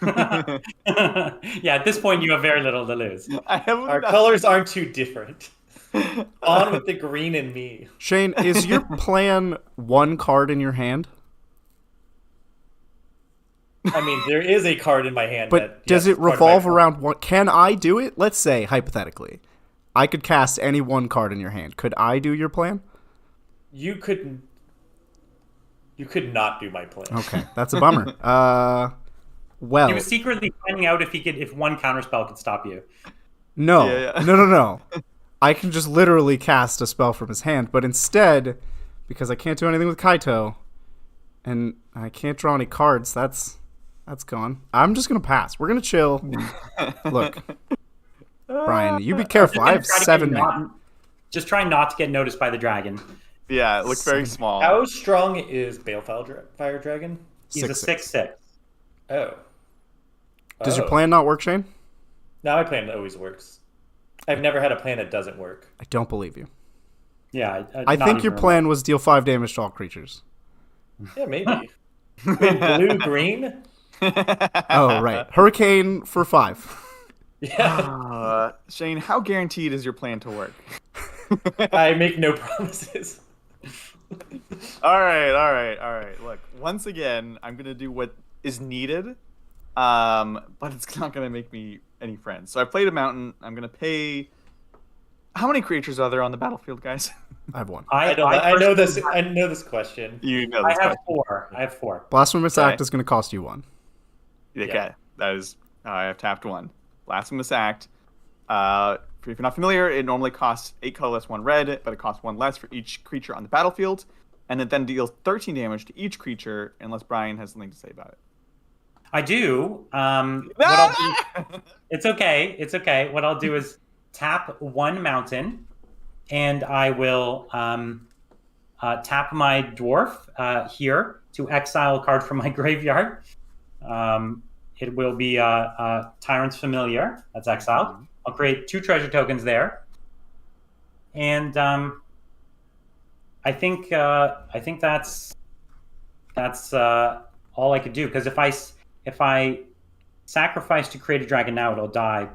Yeah, at this point you have very little to lose. Our colors aren't too different. On with the green and me. Shane, is your plan 1 card in your hand? I mean, there is a card in my hand. But does it revolve around what? Can I do it? Let's say, hypothetically, I could cast any 1 card in your hand. Could I do your plan? You could not do my plan. Okay, that's a bummer. Well, He was secretly finding out if 1 counterspell could stop you. no, Yeah. no. I can just literally cast a spell from his hand, but instead, because I can't do anything with Kaito, and I can't draw any cards, that's gone. I'm just gonna pass. We're gonna chill. Look, Brian, you be careful. I have 7 men. Just try not to get noticed by the dragon. Yeah, it looks very small. How strong is Balefire Fire Dragon? He's a 6/6. Oh. Does your plan not work, Shane? No, my plan always works. I've never had a plan that doesn't work. I don't believe you. Yeah, I think your plan was deal 5 damage to all creatures. Yeah, maybe. Wait, blue green? Oh, right. Hurricane for 5. Yeah. Shane, how guaranteed is your plan to work? I make no promises. All right. Look, once again, I'm gonna do what is needed, but it's not gonna make me any friends. So I played a mountain. I'm gonna pay. How many creatures are there on the battlefield, guys? I have 1. I know this. I know this question. You know I this. have 4. I have 4. Blasphemous Okay. Act is going to cost you 1. Okay, that is. I have tapped 1. Blasphemous Act. If you're not familiar, it normally costs 8 colorless, 1 red, but it costs 1 less for each creature on the battlefield, and it then deals 13 damage to each creature, unless Brian has something to say about it. I do. It's okay. It's okay. What I'll do is tap 1 mountain, and I will tap my dwarf here to exile a card from my graveyard. It will be Tyrant's Familiar. That's exiled. I'll create 2 treasure tokens there, and I think that's all I could do, because if I sacrifice to create a dragon now, it'll die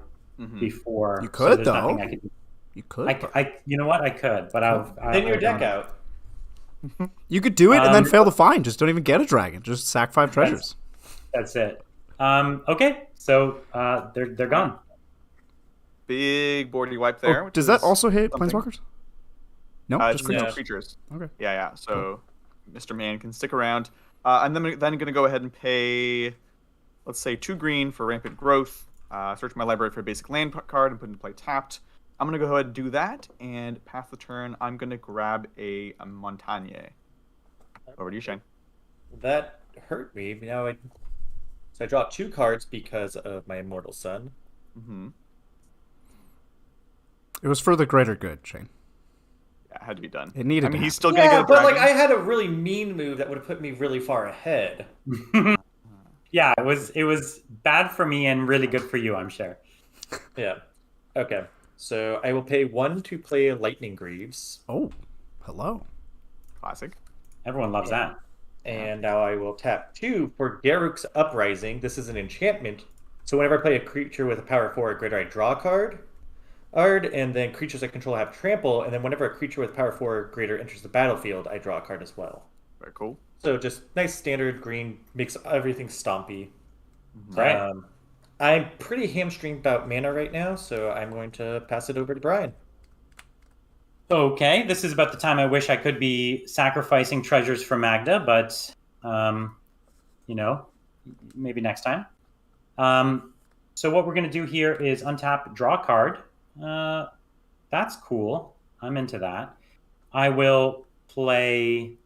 before. You could, there's though. nothing I could do. You could. I you know what? I could, but Then your deck out. You could do it and then fail to find. Just don't even get a dragon. Just sack 5 treasures. That's it. Okay, so they're gone. Big boardy wipe there. Does that also hit Planeswalkers? No, Just just creatures. no creatures. Okay. Yeah. So Mr. Man can stick around. I'm then going to go ahead and pay, let's say, 2 green for Rampant Growth. Search my library for a basic land card and put it into play tapped. I'm going to go ahead and do that, and pass the turn. I'm going to grab a Montagne. Over to you, Shane. That hurt me. So I draw 2 cards because of my Immortal Son. Mm-hmm. It was for the greater good, Shane. Yeah, it had to be done. It needed I mean, to he's happen. still going to get a but dragon. I had a really mean move that would have put me really far ahead. Yeah, it was bad for me and really good for you, I'm sure. Yeah. Okay. So I will pay 1 to play Lightning Greaves. Oh, hello. Classic. Everyone loves that. And now I will tap 2 for Garruk's Uprising. This is an enchantment. So whenever I play a creature with a power 4 or greater, I draw a card. And then creatures I control have trample, and then whenever a creature with power 4 or greater enters the battlefield, I draw a card as well. Very cool. So just nice standard green, makes everything stompy. Right. I'm pretty hamstringed about mana right now, so I'm going to pass it over to Brian. Okay, this is about the time I wish I could be sacrificing treasures for Magda, but maybe next time. So what we're going to do here is untap, draw a card. That's cool. I'm into that. I will play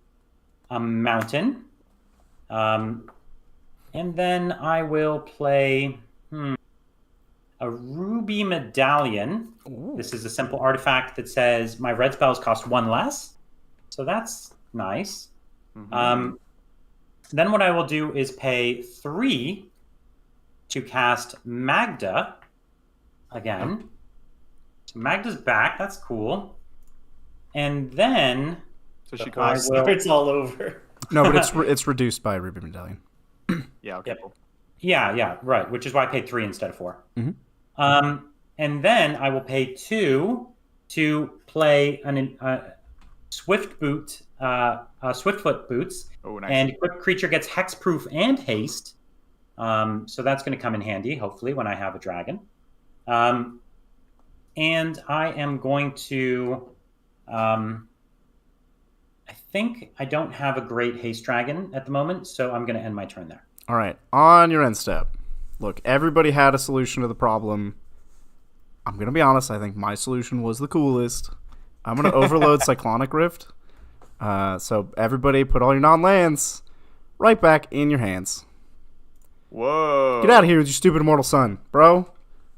a mountain. And then I will play a ruby medallion. Ooh. This is a simple artifact that says my red spells cost 1 less. So that's nice. Then what I will do is pay 3 to cast Magda again. So Magda's back. That's cool. And then So she I costs. will. It's all over. No, but it's reduced by Ruby Medallion. Yeah. Okay. Yep. Cool. Yeah, right. Which is why I paid 3 instead of 4. Mhm. And then I will pay 2 to play a Swiftfoot boots. Oh, nice. And equipped creature gets hexproof and haste. So that's going to come in handy, hopefully, when I have a dragon. And I am going to. I think I don't have a great haste dragon at the moment, so I'm going to end my turn there. All right, on your end step. Look, everybody had a solution to the problem. I'm going to be honest, I think my solution was the coolest. I'm going to overload Cyclonic Rift. So everybody put all your non-lands right back in your hands. Whoa. Get out of here with your stupid immortal son, bro.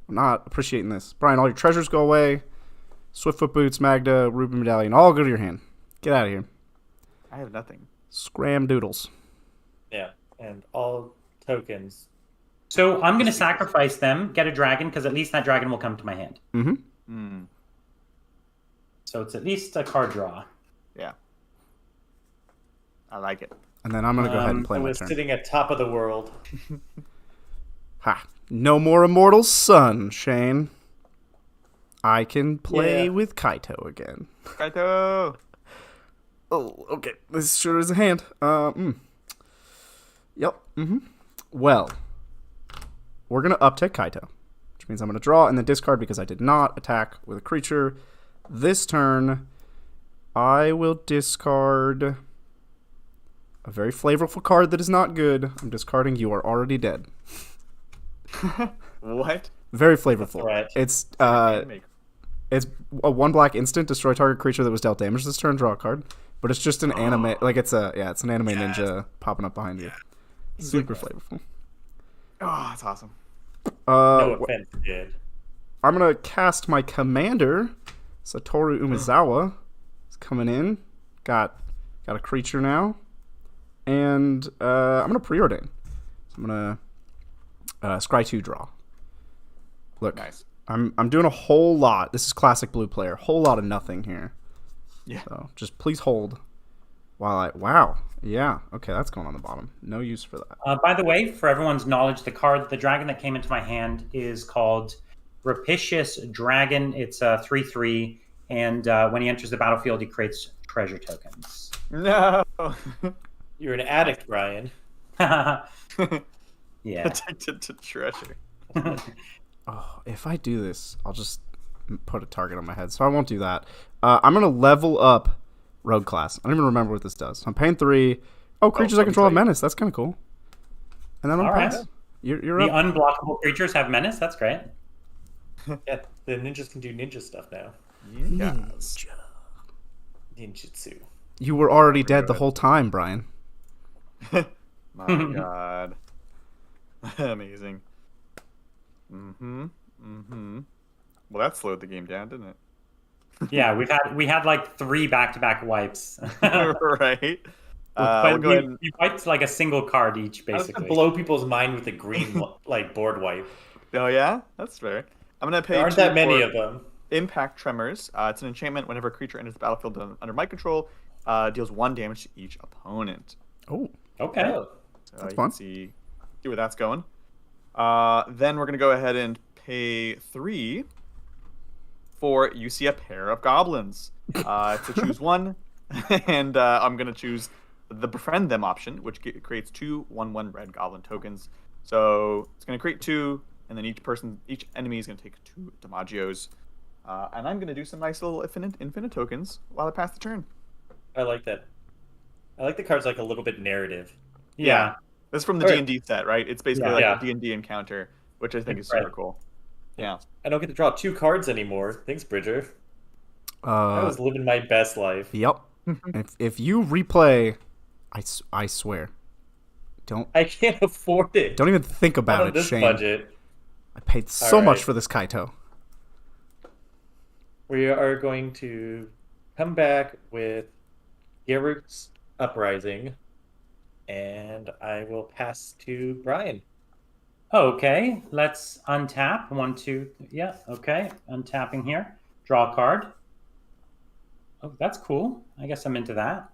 I'm not appreciating this. Brian, all your treasures go away. Swiftfoot Boots, Magda, Ruby Medallion, all go to your hand. Get out of here. I have nothing. Scram doodles. Yeah, and all tokens. So I'm going to sacrifice them, get a dragon, because at least that dragon will come to my hand. Mm-hmm. So it's at least a card draw. Yeah. I like it. And then I'm going to go ahead and play I my was turn. sitting at top of the world. Ha. No more immortal son, Shane. I can play Yeah. with Kaito again. Kaito. Oh, okay. This sure is a hand. Yep. Well, we're going to uptick Kaito, which means I'm going to draw and then discard because I did not attack with a creature. This turn, I will discard a very flavorful card that is not good. I'm discarding You Are Already Dead. What? Very flavorful. Right. It's a 1 black instant, destroy target creature that was dealt damage this turn, draw a card. But it's just an anime, like it's an anime ninja popping up behind you. Super flavorful. Oh, that's awesome. No offense, kid. I'm gonna cast my commander, Satoru Umezawa. He's coming in. Got a creature now, and I'm gonna preordain. So I'm gonna scry 2 draw. Look, Nice. I'm doing a whole lot. This is classic blue player. Whole lot of nothing here. Yeah. So just please hold while wow. Yeah. Okay, that's going on the bottom. No use for that. By the way, for everyone's knowledge, the dragon that came into my hand is called Rapicious Dragon. It's a 3/3, and when he enters the battlefield, he creates treasure tokens. No. You're an addict, Brian. Yeah. Addicted to treasure. Oh, if I do this, I'll just put a target on my head. So I won't do that. I'm going to level up Rogue Class. I don't even remember what this does. So I'm paying 3. Oh, creatures I control have Menace. That's kind of cool. And then I'm All right. pass. You're The up. unblockable creatures have menace. That's great. Yeah, the ninjas can do ninja stuff now. Yes. Ninjutsu. You were already dead the whole time, Brian. My God. Amazing. Well, that slowed the game down, didn't it? Yeah, we had like 3 back-to-back wipes. Right. But we'll go ahead and... we wiped like a single card each, I was basically. gonna blow people's mind with a green like board wipe. Oh, yeah? That's fair. I'm going to pay There aren't 2 that many for of them. Impact Tremors. It's an enchantment. Whenever a creature enters the battlefield under my control, deals 1 damage to each opponent. Oh, Okay. So That's you fun. can see where that's going. Then we're gonna go ahead and pay 3 for you see a pair of goblins. To choose one, and I'm gonna choose the befriend them option, which creates 2 1/1 red goblin tokens. So it's gonna create 2, and then each enemy is gonna take 2 Damagios. And I'm gonna do some nice little infinite tokens while I pass the turn. I like that. I like the cards like a little bit narrative. Yeah. That's from the D&D set, right? It's basically like Yeah. a D&D encounter, which I think is super cool. Yeah. I don't get to draw 2 cards anymore. Thanks, Bridger. I was living my best life. Yep. if you replay, I swear, I can't afford it. don't even think Not about on it, this Shane. budget. I paid so much right. for this Kaito. We are going to come back with Garrett's Uprising, and I will pass to Brian. Okay, let's untap. 1, 2. Yeah, okay. Untapping here. Draw a card. Oh, that's cool. I guess I'm into that.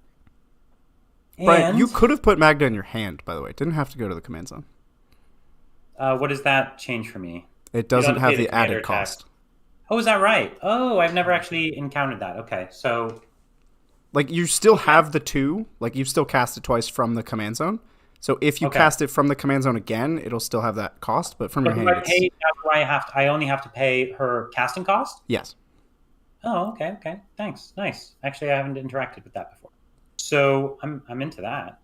Brian, And you could have put Magda in your hand, by the way. Didn't have to go to the command zone. what does that change for me? It doesn't don't have pay the the added commander cost. Oh, is that right? Oh, I've never actually encountered that. Okay, so Like, you still have the 2. Like, you've still cast it twice from the command zone. So if you Okay. cast it from the command zone again, it'll still have that cost. But from your hand, I only have to pay her casting cost? yes. Oh, okay. Thanks. Nice. Actually, I haven't interacted with that before. So I'm into that.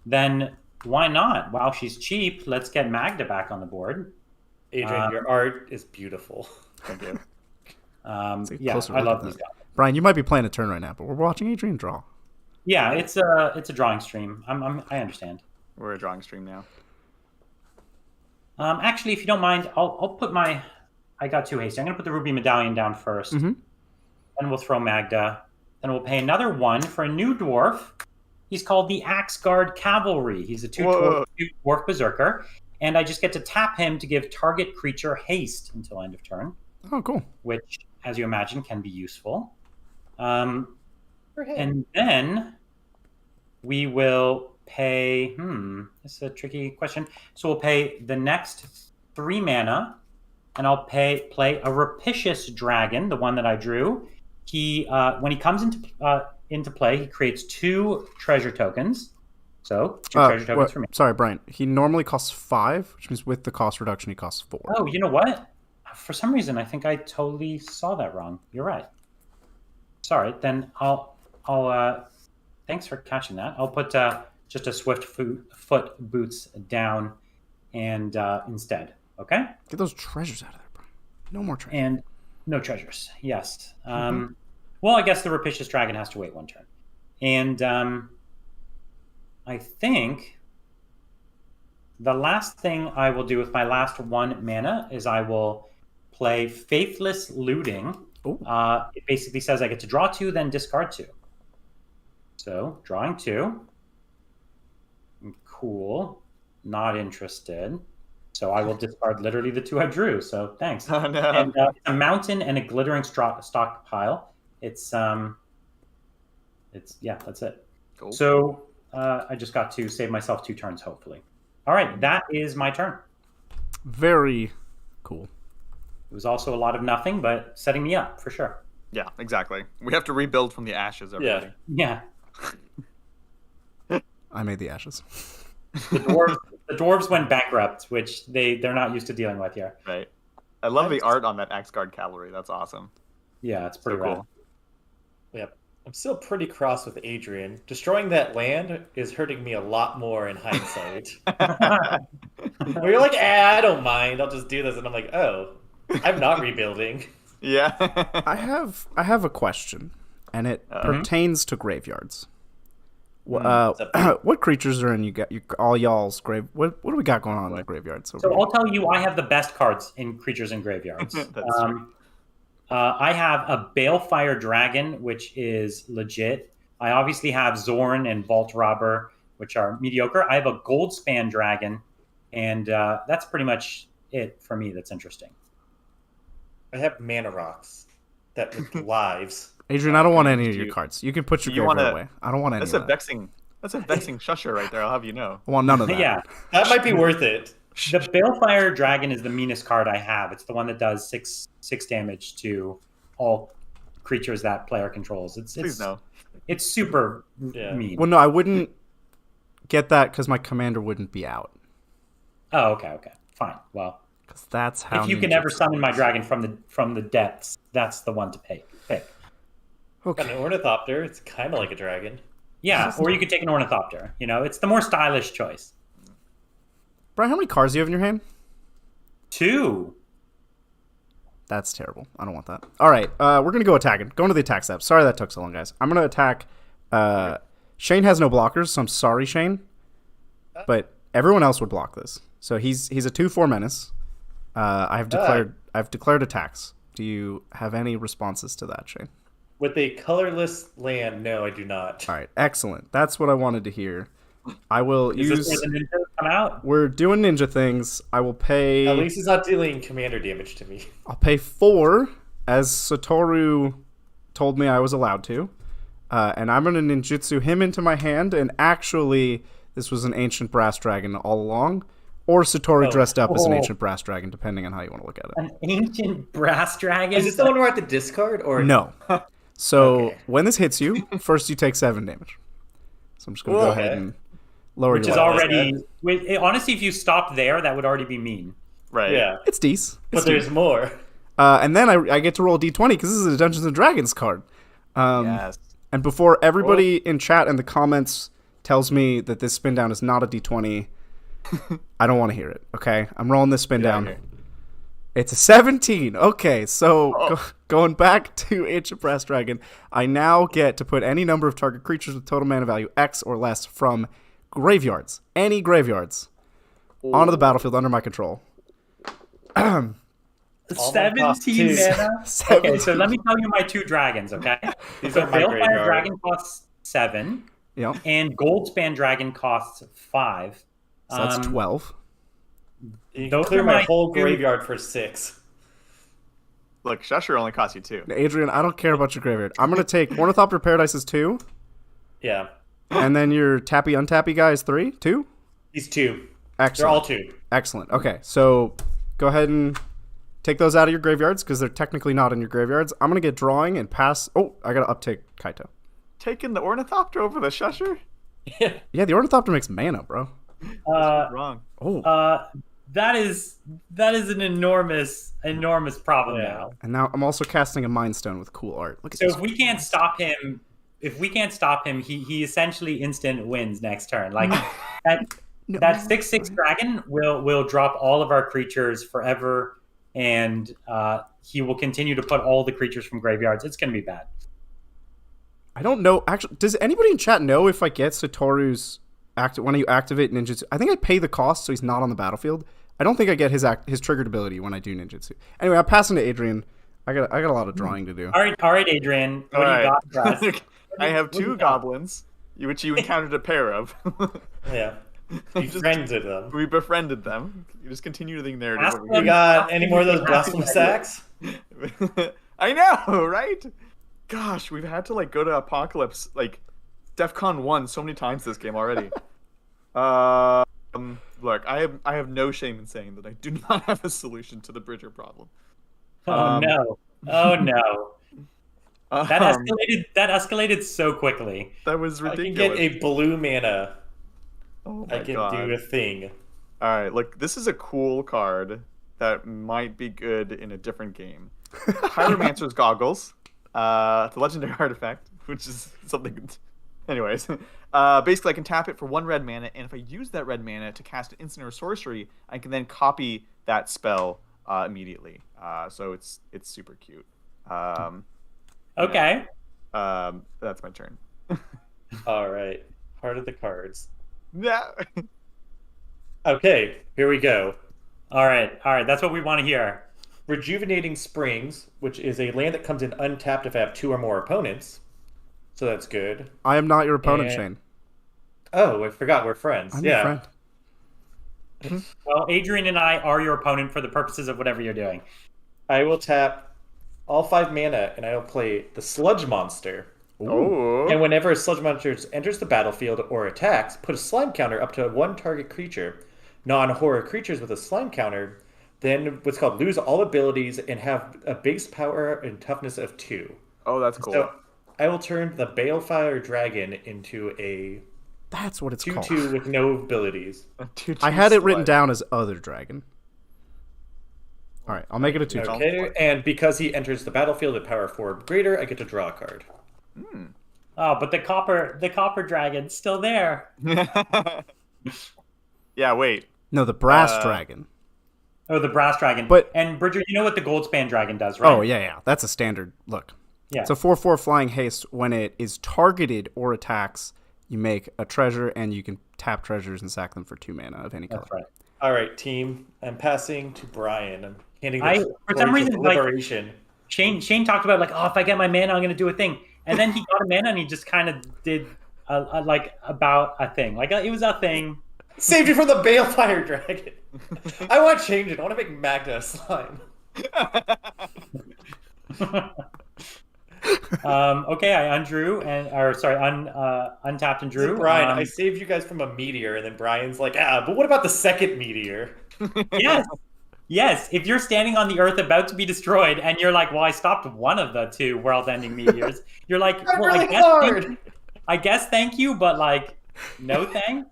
Then why not? While she's cheap, let's get Magda back on the board. Adrian, your art is beautiful. Thank you. Take a Yeah, closer I look love at these that. guys. Brian, you might be playing a turn right now, but we're watching Adrian draw. Yeah, it's a drawing stream. I understand. We're a drawing stream now. Actually, if you don't mind, I'll put my. I got 2 hasty. I'm gonna put the ruby medallion down first. Mhm. Then we'll throw Magda. Then we'll pay another 1 for a new dwarf. He's called the Axe Guard Cavalry. He's a 2 dwarf berserker, and I just get to tap him to give target creature haste until end of turn, Oh, cool. which, as you imagine, can be useful. And then we will pay. This is a tricky question. So we'll pay the next 3 mana, and I'll play a Rapicious Dragon, the one that I drew. He when he comes into play, he creates 2 treasure tokens. So 2 treasure tokens for me. Sorry, Brian. He normally costs 5, which means with the cost reduction, he costs 4. Oh, you know what? For some reason, I think I totally saw that wrong. You're right. Sorry. Then I'll. Thanks for catching that. I'll put just a swift foot boots down, and instead. Okay. Get those treasures out of there, Brian. No more treasures. And no treasures. Yes. Well, I guess the Rapicious Dragon has to wait 1 turn. And I think the last thing I will do with my last 1 mana is I will play Faithless Looting. It basically says I get to draw 2, then discard 2. So, drawing 2. Cool. Not interested. So I will discard literally the 2 I drew. So thanks. Oh, no. And it's a mountain and a glittering stockpile. It's that's it. Cool. So I just got to save myself 2 turns, hopefully. All right, that is my turn. Very cool. It was also a lot of nothing, but setting me up for sure. Yeah, exactly. We have to rebuild from the ashes, everybody. Yeah. I made the ashes. The dwarves went bankrupt, which they're not used to dealing with here. Right. I love the art on that Axe Guard Cavalry. That's awesome. Yeah, it's pretty So rad. cool. Yep. I'm still pretty cross with Adrian. Destroying that land is hurting me a lot more in hindsight. Where you're like, I don't mind. I'll just do this. And I'm like, oh, I'm not rebuilding. Yeah. I have a question, and it pertains to graveyards. What creatures are in all y'all's grave? What do we got going on in the graveyards? So I'll tell you, I have the best cards in creatures and graveyards. That's true. I have a Balefire Dragon, which is legit. I obviously have Zorn and Vault Robber, which are mediocre. I have a Goldspan Dragon, and that's pretty much it for me that's interesting. I have mana rocks that with lives. Adrian, I don't want any of your cards. You can put your graveyard away. I don't want any That's of a that. That's a vexing shusher right there. I'll have you know. I want none of that. Yeah. That might be worth it. The Balefire Dragon is the meanest card I have. It's the one that does six damage to all creatures that player controls. Please no. It's super mean. Well, no, I wouldn't get that because my commander wouldn't be out. Oh, okay, fine. Well, because that's how. If you can ever summon my dragon from the depths, that's the one to pick. Okay. Got an Ornithopter. It's kind of like a dragon. Yeah, or you could take an Ornithopter. It's the more stylish choice. Brian, how many cards do you have in your hand? 2. That's terrible. I don't want that. All right, we're going to go attacking. Going to the attack step. Sorry that took so long, guys. I'm going to attack. Shane has no blockers, so I'm sorry, Shane. But everyone else would block this. So he's a 2/4 menace. I've declared attacks. Do you have any responses to that, Shane? With a colorless land, no, I do not. All right, excellent. That's what I wanted to hear. I will use. Is this where the ninja come out? We're doing ninja things. I will pay. At least he's not dealing commander damage to me. I'll pay 4, as Satoru told me I was allowed to. And I'm going to ninjutsu him into my hand. And actually, this was an ancient brass dragon all along. Or Satoru dressed up as an ancient brass dragon, depending on how you want to look at it. An ancient brass dragon? Is this the one where I have to discard? Or no. So when this hits you, first you take 7 damage. So I'm just going to go ahead and lower Which your is level. already... Honestly, if you stop there, that would already be mean. Right. Yeah. It's decent. But there's more. And then I get to roll a d20 because this is a Dungeons & Dragons card. Yes. And before everybody in chat and the comments tells me that this spin down is not a d20, I don't want to hear it, okay? I'm rolling this spin down. It's a 17. Okay, so going back to Ancient Brass Dragon, I now get to put any number of target creatures with total mana value X or less from graveyards, any graveyards, onto the battlefield under my control. 17 mana? Okay, so let me tell you my 2 dragons, okay? So Balefire Dragon costs 7, and Goldspan Dragon costs 5. So that's 12. You can clear my whole graveyard for 6. Look, Shusher only costs you 2. Adrian, I don't care about your graveyard. I'm going to take Ornithopter Paradise is 2. Yeah. And then your tappy untappy guy is 3? 2? He's 2. Excellent. They're all 2. Excellent. Okay, so go ahead and take those out of your graveyards because they're technically not in your graveyards. I'm going to get drawing and pass. Oh, I got to uptake Kaito. Taking the Ornithopter over the Shusher? Yeah, the Ornithopter makes mana, bro. Wrong. Oh. That is an enormous problem now. And now I'm also casting a Mind Stone with cool art. Look at so this. if we can't stop him, he essentially instant wins next turn. Like that 6/6 dragon will drop all of our creatures forever, and he will continue to put all the creatures from graveyards. It's gonna be bad. I don't know. Actually, does anybody in chat know if I get Satoru's when you activate ninjutsu? I think I pay the cost so he's not on the battlefield. I don't think I get his triggered ability when I do ninjutsu. Anyway, I'm passing to Adrian. I got a lot of drawing to do. All right, Adrian. What do you got for us? I have 2 goblins, which you encountered a pair of. Yeah. We befriended them. We befriended them. You just continue the narrative. You got any more of those blasphemous sacks? I know, right? Gosh, we've had to go to Apocalypse DEFCON 1 so many times this game already. Look, I have no shame in saying that I do not have a solution to the Bridger problem. Oh no! That escalated so quickly. That was ridiculous. I can get a blue mana. Oh my I can God. do a thing. All right, look, this is a cool card that might be good in a different game. Pyromancer's Goggles. It's a legendary artifact, which is something. Anyways, basically I can tap it for 1 red mana, and if I use that red mana to cast an instant or sorcery, I can then copy that spell immediately. So it's super cute. Okay. That's my turn. All right. Heart of the cards. Yeah. Okay, here we go. All right. That's what we want to hear. Rejuvenating Springs, which is a land that comes in untapped if I have 2 or more opponents. So that's good. I am not your opponent, Shane. Oh, I forgot we're friends. I'm your friend. Well, Adrian and I are your opponent for the purposes of whatever you're doing. I will tap all 5 mana, and I will play the Sludge Monster. Oh. And whenever a Sludge Monster enters the battlefield or attacks, put a slime counter up to 1 target creature. non-horror creatures with a slime counter, then what's called lose all abilities and have a base power and toughness of 2. Oh, that's cool. So I will turn the Balefire Dragon into a That's what it's 2/2 called. with no abilities. I had it written down as other dragon. All right, I'll make it a 2/2. Okay, and because he enters the battlefield at power 4 or greater, I get to draw a card. Oh, but the copper dragon's still there. Yeah, wait. No, the brass dragon. Oh, the brass dragon. But- and Bridger, you know what the gold span dragon does, right? Oh, yeah. That's a standard. Look. Yeah. It's a 4/4 flying haste. When it is targeted or attacks, you make a treasure, and you can tap treasures and sack them for 2 mana of any color. That's right. All right, team. I'm passing to Brian. I'm handing For some reason, like, liberation. Shane talked about like, oh, if I get my mana, I'm going to do a thing, and then he got a mana and he just kind of did about a thing. Like it was a thing. Saved you from the Balefire Dragon. I want to change it. I want to make Magda a slime. Okay, I untapped and drew. Brian, I saved you guys from a meteor, and then Brian's like, but what about the second meteor? Yes. If you're standing on the Earth about to be destroyed, and you're like, well, I stopped one of the 2 world-ending meteors. You're like, well, really I guess thank you, but like, no thank.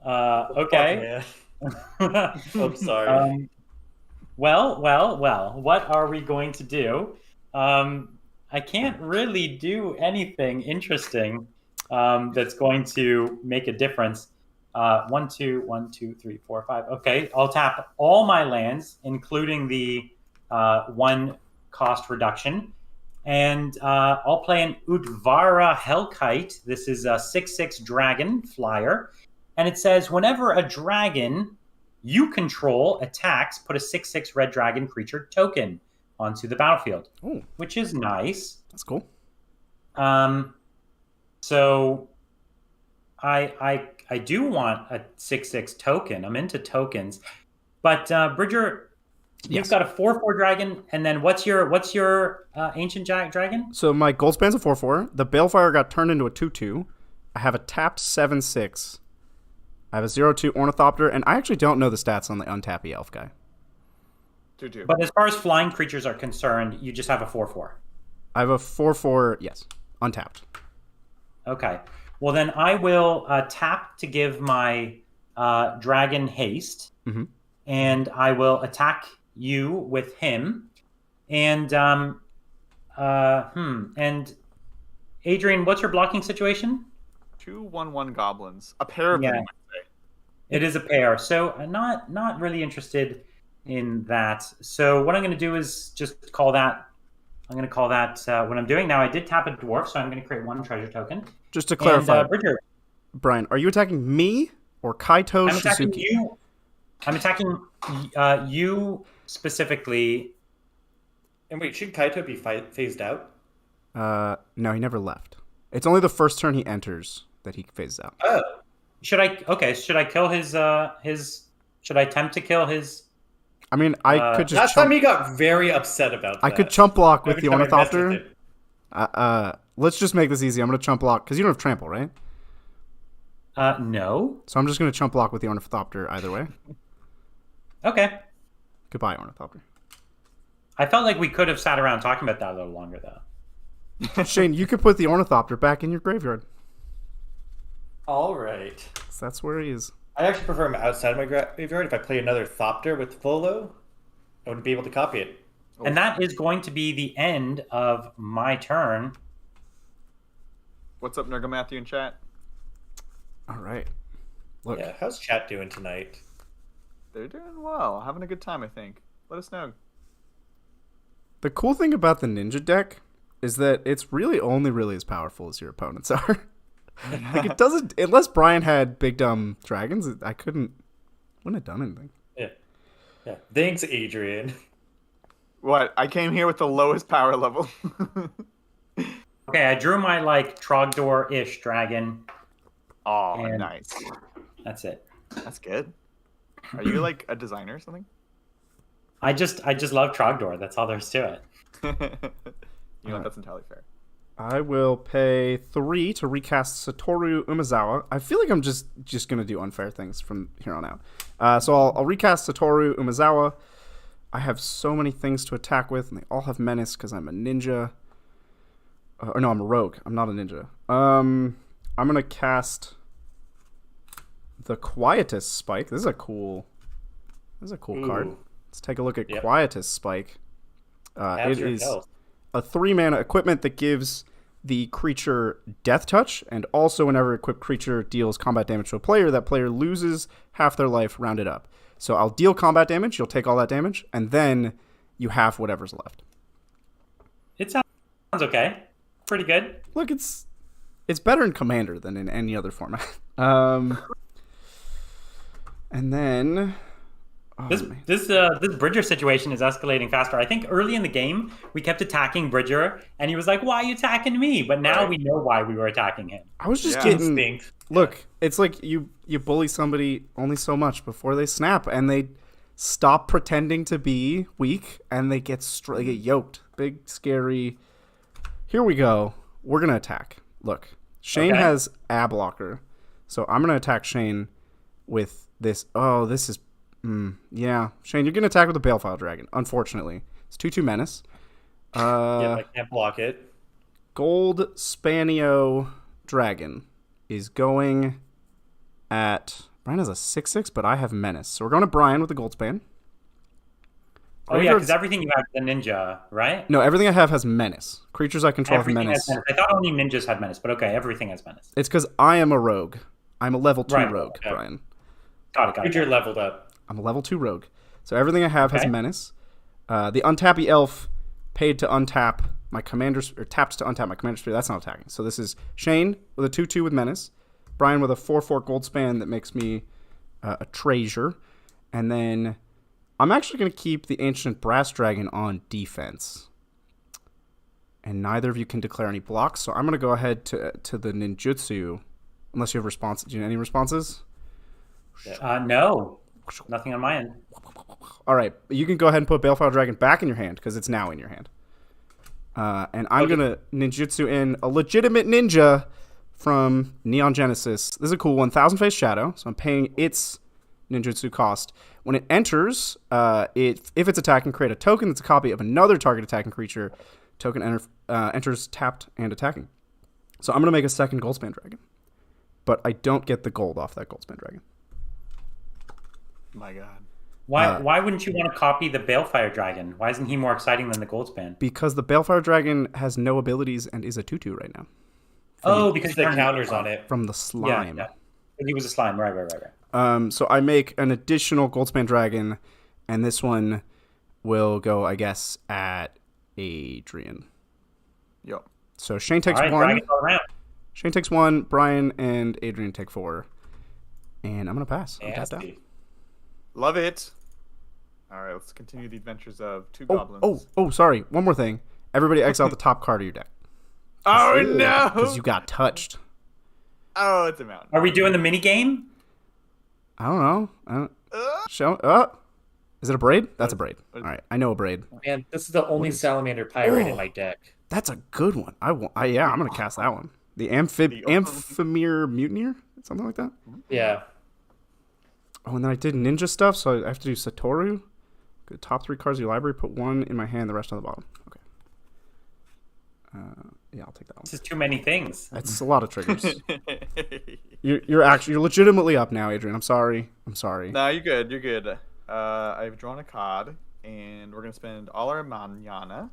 Okay. I'm sorry. Well. What are we going to do? I can't really do anything interesting that's going to make a difference. 1, 2, 3, 4, 5. Okay, I'll tap all my lands, including the 1 cost reduction. And I'll play an Udvara Hellkite. This is a 6/6 dragon flyer. And it says, whenever a dragon you control attacks, put a 6/6 red dragon creature token onto the battlefield. Ooh. Which is nice. That's cool. So I do want a 6/6 token. I'm into tokens. But Bridger, you've got a 4/4 dragon, and then what's your ancient dragon? So my gold span's a 4/4. The Balefire got turned into a 2/2. I have a tapped 7/6. I have a 0/2 Ornithopter, and I actually don't know the stats on the untappy elf guy. 2/2. But as far as flying creatures are concerned, you just have a 4/4. I have a 4/4, yes, untapped. Okay. Well, then I will tap to give my dragon haste, and I will attack you with him. And and Adrian, what's your blocking situation? 2/1/1 goblins. A pair of them, you might say. It is a pair, so I'm not really interested in that. So what I'm going to do is just call that. I'm going to call that what I'm doing now. I did tap a dwarf, so I'm going to create 1 treasure token. Just to clarify, And, Bridger, Brian, are you attacking me or Kaito I'm attacking Shizuki? you. I'm attacking you specifically. And wait, should Kaito be phased out? No, he never left. It's only the first turn he enters that he phases out. Oh. Should I kill his should I attempt to kill his? I mean, I could just Last time he got very upset about that. I could chump block with Every the time I messed with Ornithopter. it. Let's just make this easy. I'm going to chump block because you don't have trample, right? No. So I'm just going to chump block with the Ornithopter either way. Okay. Goodbye, Ornithopter. I felt like we could have sat around talking about that a little longer, though. Shane, you could put the Ornithopter back in your graveyard. All right. So that's where he is. I actually prefer him outside of my graveyard. If I play another Thopter with Volo, I wouldn't be able to copy it. And that is going to be the end of my turn. What's up, Nergal Matthew in chat? All right. Look, Yeah, how's chat doing tonight? They're doing well. Having a good time, I think. Let us know. the cool thing about the ninja deck is that it's really only really as powerful as your opponents are. Like, it doesn't, unless Brian had big dumb dragons, I wouldn't have done anything. Yeah. Thanks, Adrian. What? I came here with the lowest power level. Okay, I drew my Trogdor-ish dragon. Oh, And- nice. That's it. That's good. Are you like a designer or something? I just love Trogdor. That's all there is to it. You know, that's entirely fair. I will pay 3 to recast Satoru Umezawa. I feel like I'm just gonna do unfair things from here on out. So I'll recast Satoru Umezawa. I have so many things to attack with, and they all have menace because I'm a ninja. Or no, I'm a rogue. I'm not a ninja. I'm gonna cast the Quietus Spike. This is a cool card. Let's take a look at Quietus Spike. It is a 3-mana equipment that gives the creature Death Touch, and also whenever equipped creature deals combat damage to a player, that player loses half their life rounded up. So I'll deal combat damage, you'll take all that damage, and then you have whatever's left. It sounds okay. Pretty good. Look, it's better in Commander than in any other format. And then this Bridger situation is escalating faster. I think early in the game we kept attacking Bridger, and he was like, "Why are you attacking me?" But now we know why we were attacking him. I was just getting. Look, it's like you bully somebody only so much before they snap, and they stop pretending to be weak, and they get yoked. Big scary. Here we go. We're gonna attack. Look, Shane has a blocker, so I'm gonna attack Shane with this. Oh, this is. Yeah, Shane, you're gonna attack with a Balefile Dragon. Unfortunately, it's 2/2 menace. I can't block it. Gold Spanio Dragon is going at. Brian has a 6/6, but I have menace, so we're going to Brian with the Gold Span. Oh yeah, because everything you have is a ninja, right? No, everything I have has menace. Creatures I control have menace. I thought only ninjas had menace, but okay, everything has menace. It's because I am a rogue. I'm a level 2 rogue, Brian. Got it. You're leveled up. I'm a level 2 rogue. So everything I have has menace. The Untappy Elf paid to untap my commander's, or tapped to untap my commander's 3. That's not attacking. So this is Shane with a 2/2 with menace. Brian with a 4/4 gold span that makes me a treasure. And then I'm actually going to keep the Ancient Brass Dragon on defense. And neither of you can declare any blocks. So I'm going to go ahead to the ninjutsu. Unless you have responses. Do you have any responses? No. Nothing on my end. All right. You can go ahead and put Balefile Dragon back in your hand because it's now in your hand. And I'm going to ninjutsu in a legitimate ninja from Neon Genesis. This is a cool one. 1,000 Face Shadow. So I'm paying its ninjutsu cost. When it enters, if it's attacking, create a token that's a copy of another target attacking creature. Token enters tapped and attacking. So I'm going to make a second Goldspan Dragon. But I don't get the gold off that Goldspan Dragon. My God. Why wouldn't you want to copy the Balefire Dragon? Why isn't he more exciting than the Goldspan? Because the Balefire Dragon has no abilities and is a 2/2 right now. Because the counters on it. From the slime. Yeah. He was a slime. Right. So I make an additional Goldspan Dragon, and this one will go, I guess, at Adrian. Yep. So Shane takes 1. Dragons all around. Shane takes 1. Brian and Adrian take 4. And I'm going to pass. I'm tapped out. Love it. All right, let's continue the adventures of 2 goblins. Sorry. One more thing. Everybody exile the top card of your deck. Oh, no! Because you got touched. Oh, it's a mountain. Are we doing the mini game? I don't know. Is it a braid? That's a braid. All right, I know a braid. Man, this is the only Salamander Pirate in my deck. That's a good one. I'm going to cast that one. The Amphimere Mutineer? Something like that? Yeah. Oh, and then I did ninja stuff, so I have to do Satoru. The top 3 cards of your library, put 1 in my hand, the rest on the bottom. Okay. Yeah, I'll take that one. This is too many things. That's a lot of triggers. You're legitimately up now, Adrian. I'm sorry. No, you're good. You're good. I've drawn a card, and we're gonna spend all our manana,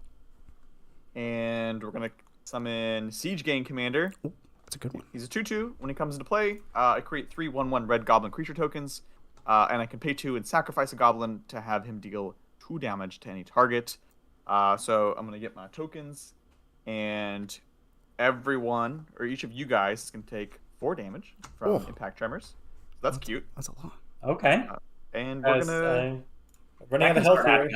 and we're gonna summon Siege Gang Commander. Ooh, that's a good one. He's a 2/2. When he comes into play, I create 3 1/1 red goblin creature tokens, and I can pay 2 and sacrifice a goblin to have him deal 2 damage to any target. So I'm gonna get my tokens. And everyone, or each of you guys, is going to take 4 damage from Impact Tremors. So that's cute. That's a lot. Okay. And we're going to... running out of health here.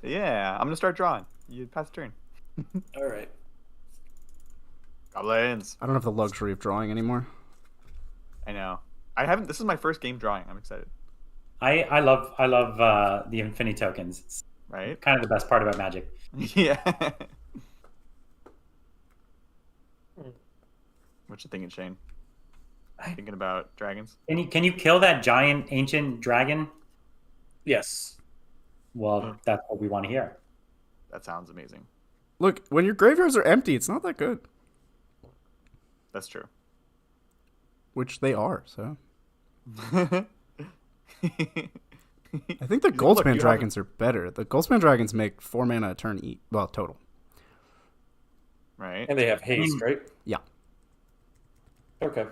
Yeah, I'm going to start drawing. You pass the turn. All right. Goblins. I don't have the luxury of drawing anymore. I know. I haven't... This is my first game drawing. I'm excited. I love the Infinity tokens. It's right? kind of the best part about Magic. Yeah. What you thinking, Shane? Thinking about dragons? Can you kill that giant ancient dragon? Yes. Well, that's what we want to hear. That sounds amazing. Look, when your graveyards are empty, it's not that good. That's true. Which they are, so. I think the Goldspan Dragons are better. The Goldspan Dragons make 4 mana a turn each. Well, total. Right. And they have haste, right? Yeah. Okay.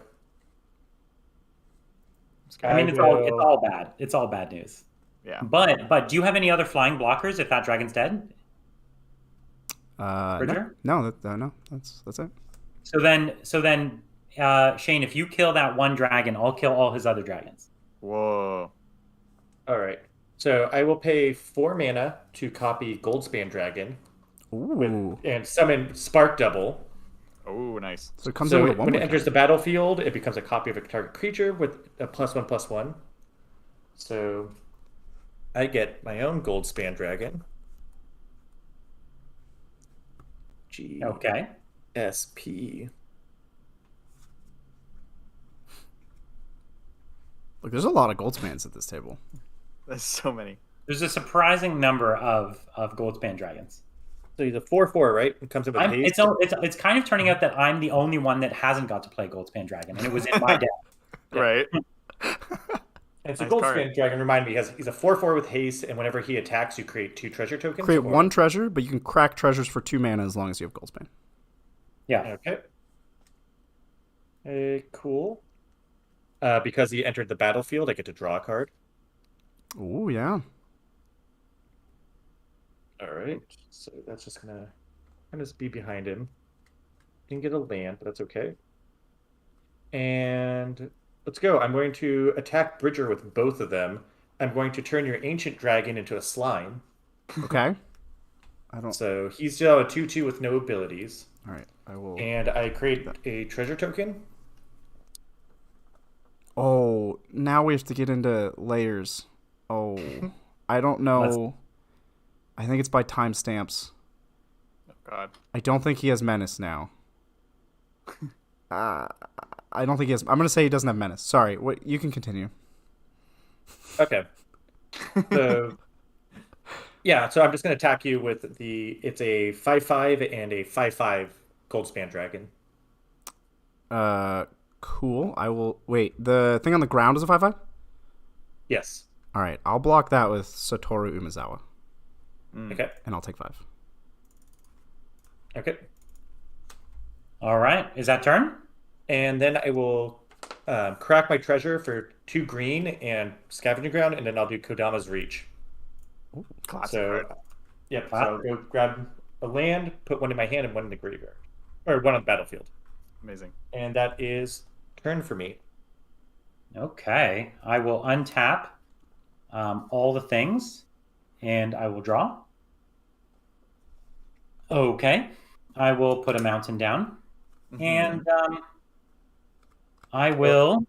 I mean, it's all bad. It's all bad news. Yeah. But do you have any other flying blockers if that dragon's dead? Bridger? No, that's it. So then, Shane, if you kill that one dragon, I'll kill all his other dragons. Whoa. All right. So I will pay 4 mana to copy Goldspan Dragon Ooh. and summon Spark Double. Oh, nice. So it comes So in with a 1 when it enters the battlefield, it becomes a copy of a target creature with a +1/+1. So I get my own Goldspan Dragon. Okay. GSP. Look, there's a lot of Goldspans at this table. There's so many. There's a surprising number of Goldspan dragons. So he's a 4/4, right? It comes in with haste. It's kind of turning out that I'm the only one that hasn't got to play Goldspan dragon, and it was in my deck. Right. And so Nice Goldspan card. Dragon, remind me, he's a 4/4 with haste, and whenever he attacks, you create 2 treasure tokens. Create 1 treasure, but you can crack treasures for 2 mana as long as you have Goldspan. Yeah. Okay. Cool. Because he entered the battlefield, I get to draw a card. Ooh, yeah. All right. So that's just gonna just be behind him. Didn't get a land, but that's okay. And let's go. I'm going to attack Bridger with both of them. I'm going to turn your ancient dragon into a slime. Okay. So he's still a 2/2 with no abilities. All right, I will. And I create a treasure token. Oh, now we have to get into layers. Oh, I don't know. I think it's by timestamps. Oh, God. I don't think he has menace now. I don't think he has. I'm going to say he doesn't have menace. Sorry. What? You can continue. Okay. So, yeah, so I'm just going to attack you with it's a 5/5 and a 5/5 Goldspan Dragon. Cool. I will. Wait, the thing on the ground is a 5/5? Yes. All right, I'll block that with Satoru Umezawa. Okay. And I'll take 5. Okay. All right. Is that turn? And then I will crack my treasure for 2 green and Scavenging Ground, and then I'll do Kodama's Reach. Ooh, Classic So, card. yep. Wow. So I'll go grab a land, put 1 in my hand and 1 in the graveyard, or 1 on the battlefield, Amazing. and that is turn for me. Okay. I will untap all the things, and I will draw. Okay. I will put a mountain down, and I will.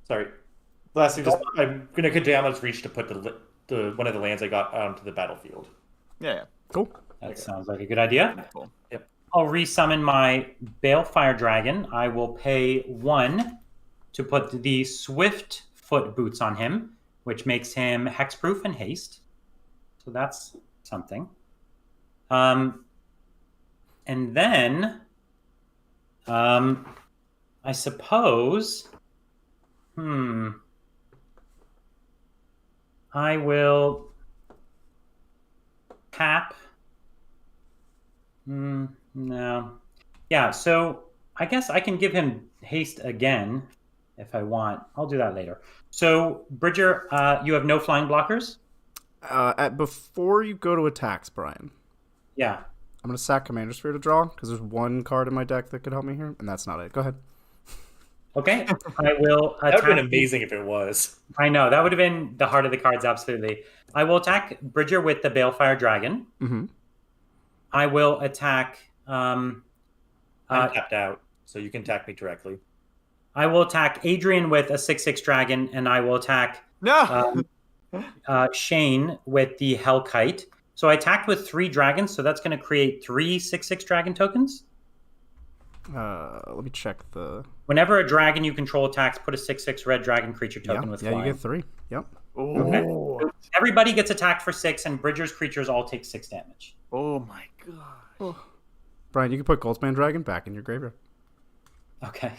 Sorry. Last thing, I'm gonna Kodama's Reach to put the one of the lands I got onto the battlefield. Yeah. cool. That sounds like a good idea. Cool. I'll resummon my Balefire Dragon. I will pay 1 to put the Swift Foot Boots on him, which makes him hexproof and haste. So that's something. And then, I suppose, I will tap. No. Yeah, so I guess I can give him haste again if I want. I'll do that later. So, Bridger, you have no flying blockers? Before you go to attacks, Brian, Yeah. I'm going to sack Commander Sphere to draw, because there's 1 card in my deck that could help me here, and that's not it. Go ahead. Okay. I will attack. That would have been amazing if it was. I know. That would have been the heart of the cards, absolutely. I will attack Bridger with the Balefire Dragon. Mm-hmm. I will attack... I'm tapped out, so you can attack me directly. I will attack Adrian with a 6/6 dragon, and I will attack No. Shane with the Hellkite. So I attacked with 3 dragons, so that's going to create 3 6/6 dragon tokens. Let me check the. Whenever a dragon you control attacks, put a 6/6 red dragon creature token Yeah, with yeah, flying. you get 3. Yep. Oh. So everybody gets attacked for 6, and Bridger's creatures all take 6 damage. Oh my god. Brian, you can put Goldspan Dragon back in your graveyard. Okay.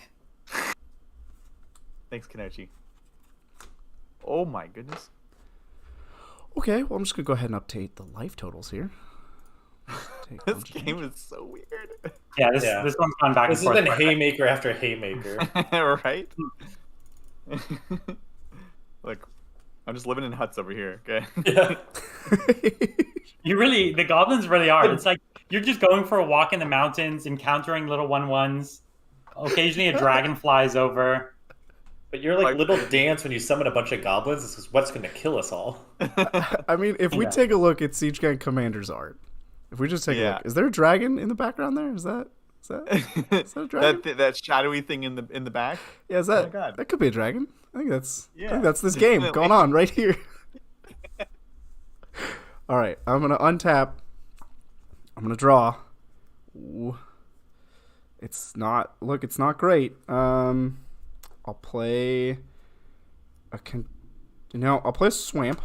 Thanks, Kenochi. Oh my goodness. Okay, well, I'm just gonna go ahead and update the life totals here. This game is so weird. Yeah, this one's gone back This and has forth. been haymaker after haymaker. Right? Look, I'm just living in huts over here, okay? Yeah. The goblins really are. It's like you're just going for a walk in the mountains, encountering little 1/1s. Occasionally a dragon flies over. But you're like little dance when you summon a bunch of goblins. This is what's going to kill us all. I mean, if we take a look at Siege Gang Commander's art, if we just take a look, is there a dragon in the background there? Is that a dragon? that shadowy thing in the back? Yeah, is that? Oh my God. That could be a dragon. I think that's this definitely. game going on right here. All right, I'm gonna untap. I'm gonna draw. Ooh. It's not great. I'll play I'll play a Swamp.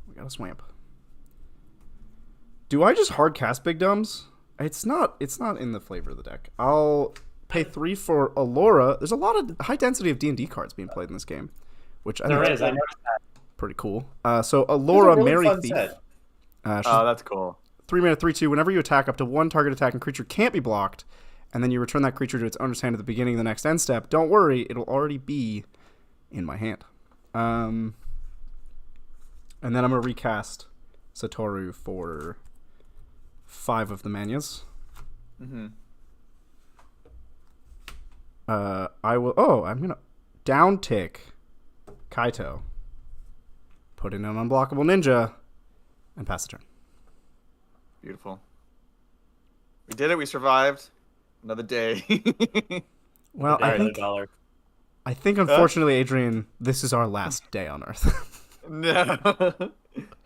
We got a Swamp. Do I just hard cast Big Dumbs? It's not in the flavor of the deck. I'll pay 3 for Allura. There's a lot of high density of D&D cards being played in this game, which I think I noticed that. pretty cool. So Allura, really Merry fun Thief. set. That's cool. 3 mana, 3/2. Whenever you attack, up to 1 target attacking creature can't be blocked, and then you return that creature to its owner's hand at the beginning of the next end step. Don't worry, it'll already be in my hand. And then I'm gonna recast Satoru for 5 of the Manyas. Mm-hmm. I will. Oh, I'm gonna down tick Kaito, put in an unblockable ninja, and pass the turn. Beautiful. We did it. We survived. Another day. Well, I think unfortunately, Adrian, this is our last day on Earth. No,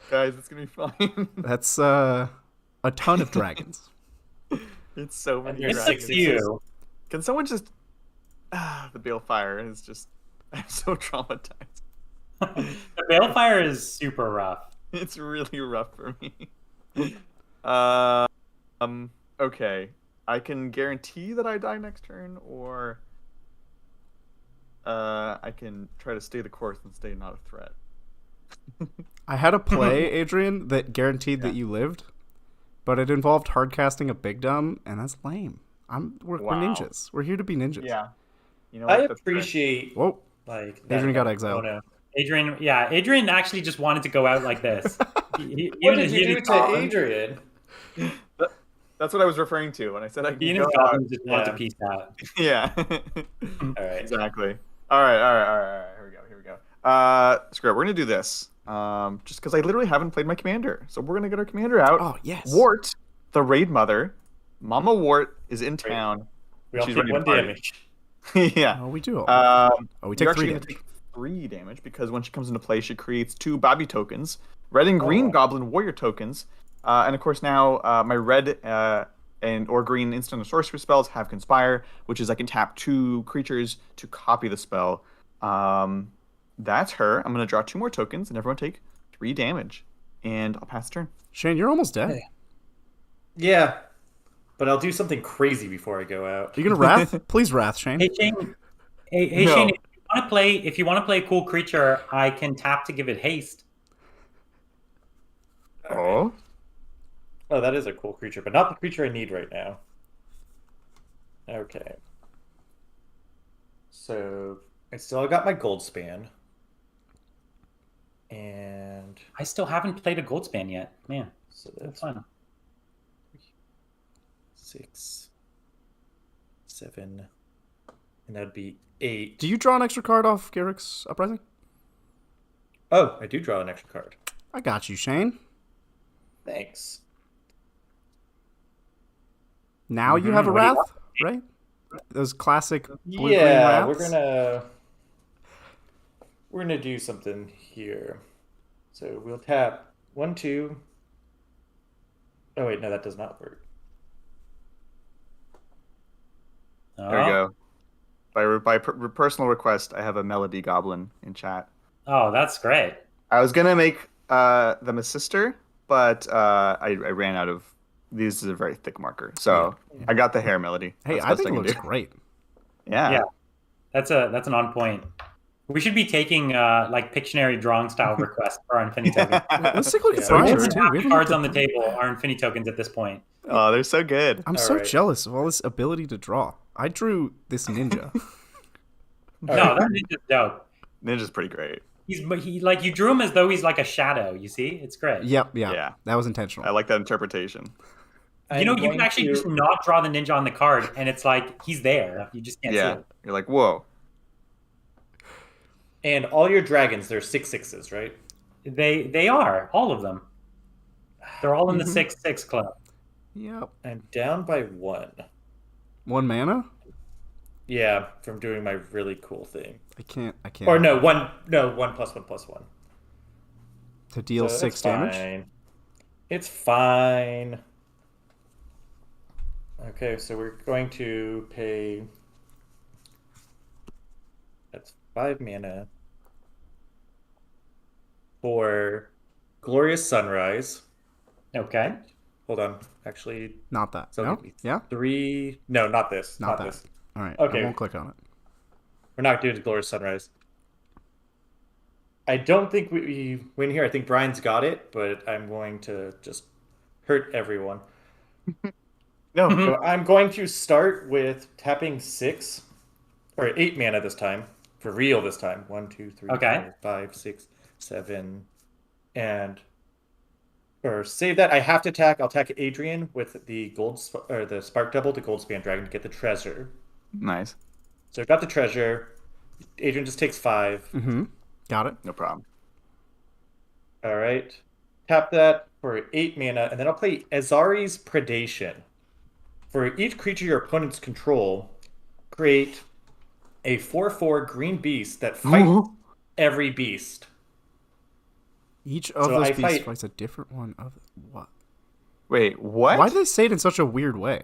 guys, it's gonna be fine. That's a ton of dragons. It's so many It's dragons. 6 Can someone just the Balefire is just I'm so traumatized. The Balefire is super rough. It's really rough for me. Okay. I can guarantee that I die next turn, or I can try to stay the course and stay not a threat. I had a play, Adrian, that guaranteed that you lived, but it involved hard casting a Big Dumb, and that's lame. We're ninjas. We're here to be ninjas. Yeah. You know I what? That's appreciate Whoa. like Adrian got exiled. Oh, no. Adrian actually just wanted to go out like this. What did you do to Adrian? That's what I was referring to when I said I can He and go his out. goblins just want to peace out. Yeah. All right. Exactly. All right. Here we go. Screw it. We're gonna do this. Just because I literally haven't played my commander, so we're gonna get our commander out. Oh yes. Wort, the raid mother, Mama Wort is in town. We all She's take ready 1 to party. damage. Yeah. Oh, we do. We You're take 3 actually damage. gonna take 3 damage because when she comes into play, she creates 2 Bobby tokens, red and green Goblin Warrior tokens, and of course now my red or green instant and sorcery spells have Conspire, which is I can tap 2 creatures to copy the spell. That's her. I'm gonna draw 2 more tokens, and everyone take 3 damage, and I'll pass the turn. Shane, you're almost dead. Hey. Yeah, but I'll do something crazy before I go out. Are you gonna wrath? Please wrath, Shane. Hey Shane. Hey No. Shane, if you want to play a cool creature, I can tap to give it haste. Oh. Oh, that is a cool creature, but not the creature I need right now. Okay. So I still got my gold span. And I still haven't played a Goldspan yet. Man, so that's that's fun. 6, 7, and that'd be 8. Do you draw an extra card off Garrick's Uprising? Oh, I do draw an extra card. I got you, Shane. Thanks. Now you have a wrath, right? Those classic blue-green Yeah, wraths. we're gonna do something here. So we'll tap 1, 2. Oh wait, no, that does not work. There we go. By personal request, I have a melody goblin in chat. Oh, that's great. I was gonna make them a sister, but I ran out of. This is a very thick marker, so I got the hair melody. Hey, That's the I best think it can looks do. great. Yeah. Yeah. That's an on point. We should be taking like Pictionary drawing style requests for our Infinity tokens. Let's take a look at Yeah. Brian's Half too. We the haven't cards looked on the at- table are Infinity tokens at this point. Oh, they're so good. I'm All so right. jealous of all this ability to draw. I drew this ninja. No, that ninja's dope. Ninja's pretty great. He like you drew him as though he's like a shadow. You see, it's great. Yep, yeah, Yeah. that was intentional. I like that interpretation. You know, you can actually just not draw the ninja on the card, and it's like he's there. You just can't see Yeah. it. You're like, whoa. And all your dragons, they're 6/6s, right? They are all of them. They're all in the 6/6 club. Yep. I'm down by 1. 1 mana? Yeah, from doing my really cool thing. I can't. Or no, 1+1+1. To deal So 6 that's damage? fine. It's fine. Okay, so we're going to pay. That's 5 mana for Glorious Sunrise. Okay. Hold on, actually, Not that. so No? give me Yeah? 3. No, not this. Not Not that. this. All right. Okay. I won't click on it. We're not doing Glorious Sunrise. I don't think we win here. I think Brian's got it, but I'm going to just hurt everyone. No. So I'm going to start with tapping 6 or 8 mana this time. For real this time. 1, 2, 3, Okay. 4, 5, 6, 7. Or save that. I have to attack. I'll attack Adrian with the or the Spark Double, the Gold Span Dragon to get the treasure. Nice. So I got the treasure. Adrian just takes 5. Mm-hmm. Got it. No problem. All right. Tap that for 8 mana, and then I'll play Azari's Predation. For each creature your opponents control, create a 4/4 green beast that fights every beast. Each of So those I beasts fight- fights a different one of what? Wait, what? Why do they say it in such a weird way?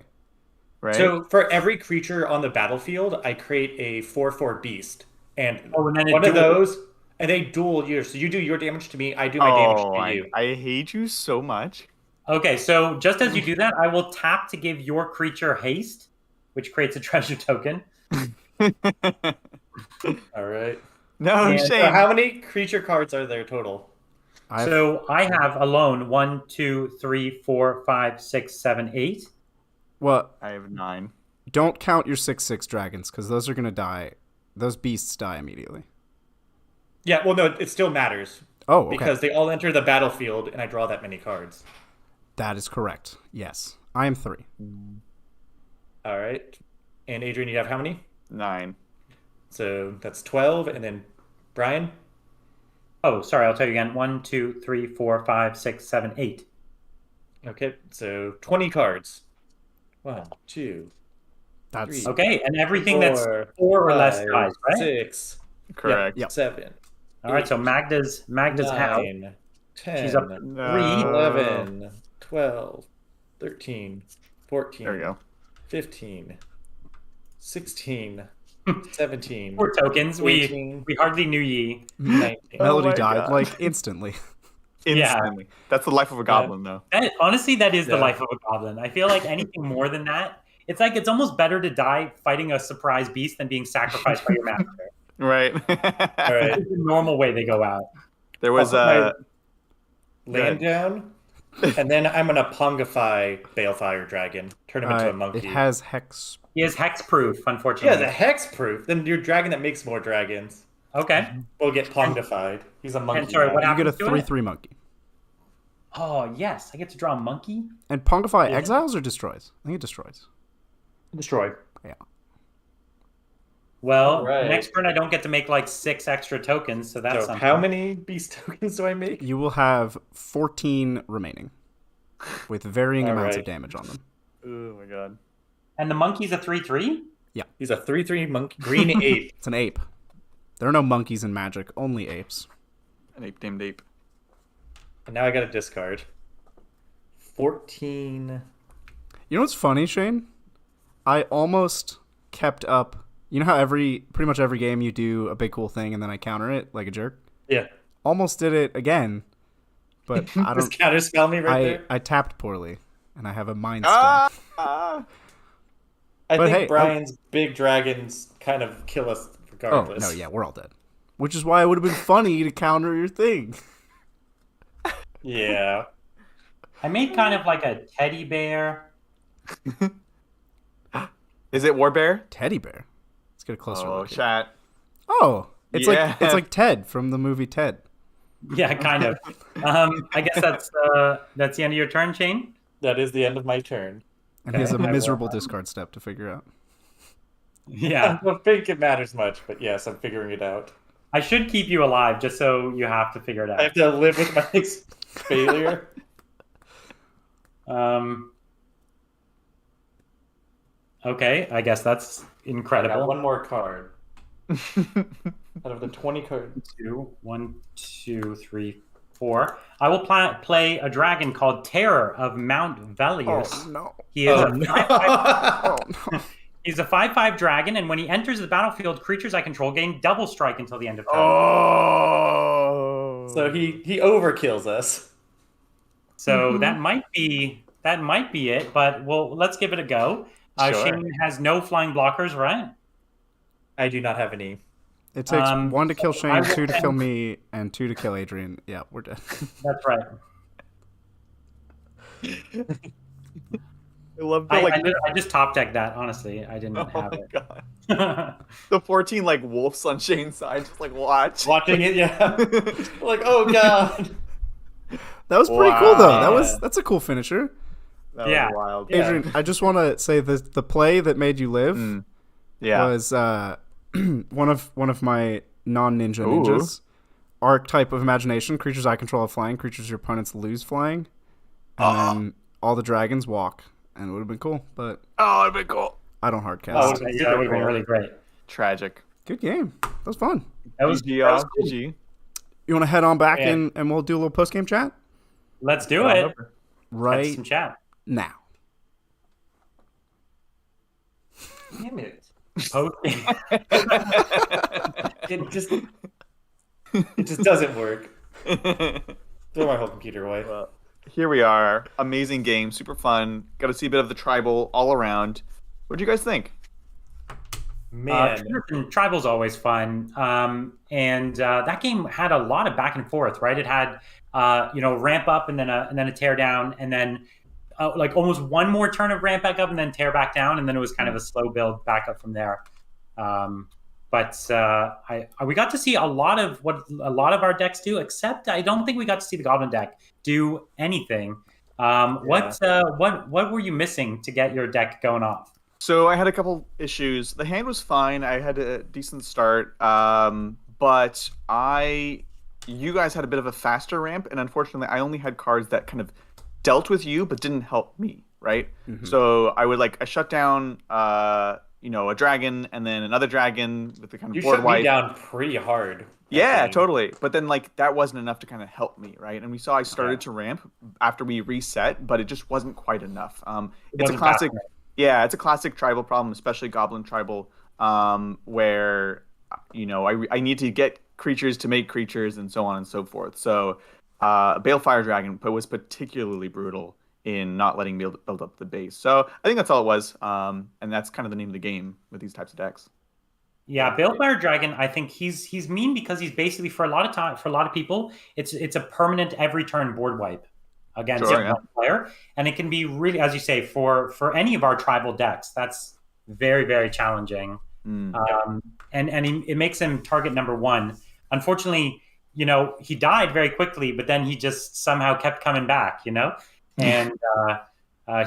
Right? So for every creature on the battlefield, I create a 4/4 beast. And Oh, and then it one of duels. those, and they duel you. So you do your damage to me, I do my damage to you. I hate you so much. Okay, so just as you do that, I will tap to give your creature haste, which creates a treasure token. All right. No, And So Shane. how many creature cards are there total? So I have alone 1, 2, 3, 4, 5, 6, 7, 8. Well, I have 9. don't count your 6/6 dragons because those are gonna die. Those beasts die immediately. Yeah, well, no, it still matters. Oh, okay. Because they all enter the battlefield, and I draw that many cards. That is correct. Yes, I am 3. All right. And Adrian, you have how many? 9. So that's 12, and then Brian? Oh, sorry, I'll tell you again. 1, 2, 3, 4, 5, 6, 7, 8. Okay, so 20 cards. 1, 2, That's 3, Okay, and everything that's 4 4 or less 5, dies, right? 6, Correct. Yep. 7, All right, so Magda's out. 9, 10, She's up 3. 11, 12, 13, 14, There we go. 15, 16, 17, 4 tokens. 18, We hardly knew ye. 19. Melody my died God. like instantly. Instantly. That's the life of a goblin, though. Honestly, that is the Yeah. life of a goblin. I feel like anything more than that, it's like it's almost better to die fighting a surprise beast than being sacrificed by your master. Right. All right. It's the normal way they go out. There was I'll a. put my land down, and then I'm gonna Pongify Balefire Dragon, turn him into a monkey. It has hex. He is hexproof, Yeah, unfortunately. the hex proof. Then your dragon that makes more dragons Okay. will get Pongified. He's a monkey. And sorry, now. what You get a happens to it? 3/3 monkey. Oh, yes. I get to draw a monkey? And Pongify Yeah. exiles or destroys? I think it destroys. Destroy. Yeah. Well, Alright. next turn I don't get to make like 6 extra tokens, so that's So something. how many beast tokens do I make? You will have 14 remaining, with varying amounts of Alright. damage on them. Oh my god. And the monkey's a 3/3? He's a 3/3 monkey, green ape. It's an ape. There are no monkeys in Magic, only apes. An ape named ape. And now I got to discard 14. You know what's funny, Shane? I almost kept up. You know how pretty much every game you do a big cool thing and then I counter it like a jerk? Yeah. Almost did it again, but I Just don't. counterspell me right there. I tapped poorly, and I have a mind stone. I But think hey, Brian's big dragons kind of kill us Oh, regardless. no, yeah, we're all dead. Which is why it would have been funny to counter your thing. Yeah. I made kind of like a teddy bear. Is it Warbear? Teddy bear. Let's get a closer Oh, look. Here. chat. Oh, it's Yeah. like Ted from the movie Ted. Yeah, kind of. I guess that's the end of your turn, Shane. That is the end of my turn. And he has a Okay, I will- miserable discard step to figure out. Yeah, I don't think it matters much, but yes, I'm figuring it out. I should keep you alive just so you have to figure it I have out. to live with my failure. Okay, I guess that's I incredible. got one more card. Out of the 20 cards. 1, 2, 3, 4. I will play a dragon called Terror of Mount Velius. Oh, no. He is Oh, a no. Oh, no. He's a 5/5 dragon, and when he enters the battlefield, creatures I control gain double strike until the end of turn. Oh. So he overkills us. So that might be it, but let's give it a go. Sure. Shane has no flying blockers, right? I do not have any. It takes 1 to kill I Shane, will 2 to kill send- me, and 2 to kill Adrian. Yeah, we're dead. That's right. I love the I just top decked that. Honestly, I didn't oh have my it. god. The 14 like wolves on Shane's side, just like watch. Watching it, yeah. Like, oh god. That was pretty cool, though. Wow. That's a cool finisher. That was Yeah. wild. Yeah. Adrian, I just want to say the play that made you live Yeah. was one of my non-ninja Ooh. ninjas. Archetype of imagination: creatures I control have flying, creatures your opponents lose flying, and then all the dragons walk, and it would have been cool. But Oh, it'd be cool. I don't hardcast. Oh, Yeah, that would have been really great. Tragic. Good game. That was fun. That was GG. cool. GG. You want to head on back Yeah. in, and we'll do a little post game chat Let's do it. Have right some chat. now. Damn it. Post- It just doesn't work. Throw my whole computer away. Well, here we are. Amazing game. Super fun. Got to see a bit of the tribal all around. What do you guys think? Man. Tribal's always fun, and that game had a lot of back and forth. Right, it had ramp up and then a tear down, and then like almost one more turn of ramp back up and then tear back down, and then it was kind of a slow build back up from there. But we got to see a lot of what a lot of our decks do, except I don't think we got to see the Goblin deck do anything. What were you missing to get your deck going off? So I had a couple issues. The hand was fine. I had a decent start, but you guys had a bit of a faster ramp, and unfortunately, I only had cards that kind of dealt with you but didn't help me. Right. Mm-hmm. So I shut down, a dragon and then another dragon with the kind of You board shut me wipe. down pretty hard. that Yeah, game. totally. But then that wasn't enough to kind of help me, right? And we saw I started to ramp after we reset, but it just wasn't quite enough. It's a wasn't classic. fast enough. Yeah, it's a classic tribal problem, especially Goblin tribal, where I need to get creatures to make creatures and so on and so forth. So Balefire Dragon was particularly brutal in not letting me build up the base. So I think that's all it was, and that's kind of the name of the game with these types of decks. Yeah, Balefire Dragon. I think he's mean because he's basically for a lot of people, it's a permanent every turn board wipe against Sure, yeah. one player, and it can be really, as you say, for any of our tribal decks. That's very, very challenging, it makes him target number one. Unfortunately, he died very quickly, but then he just somehow kept coming back, and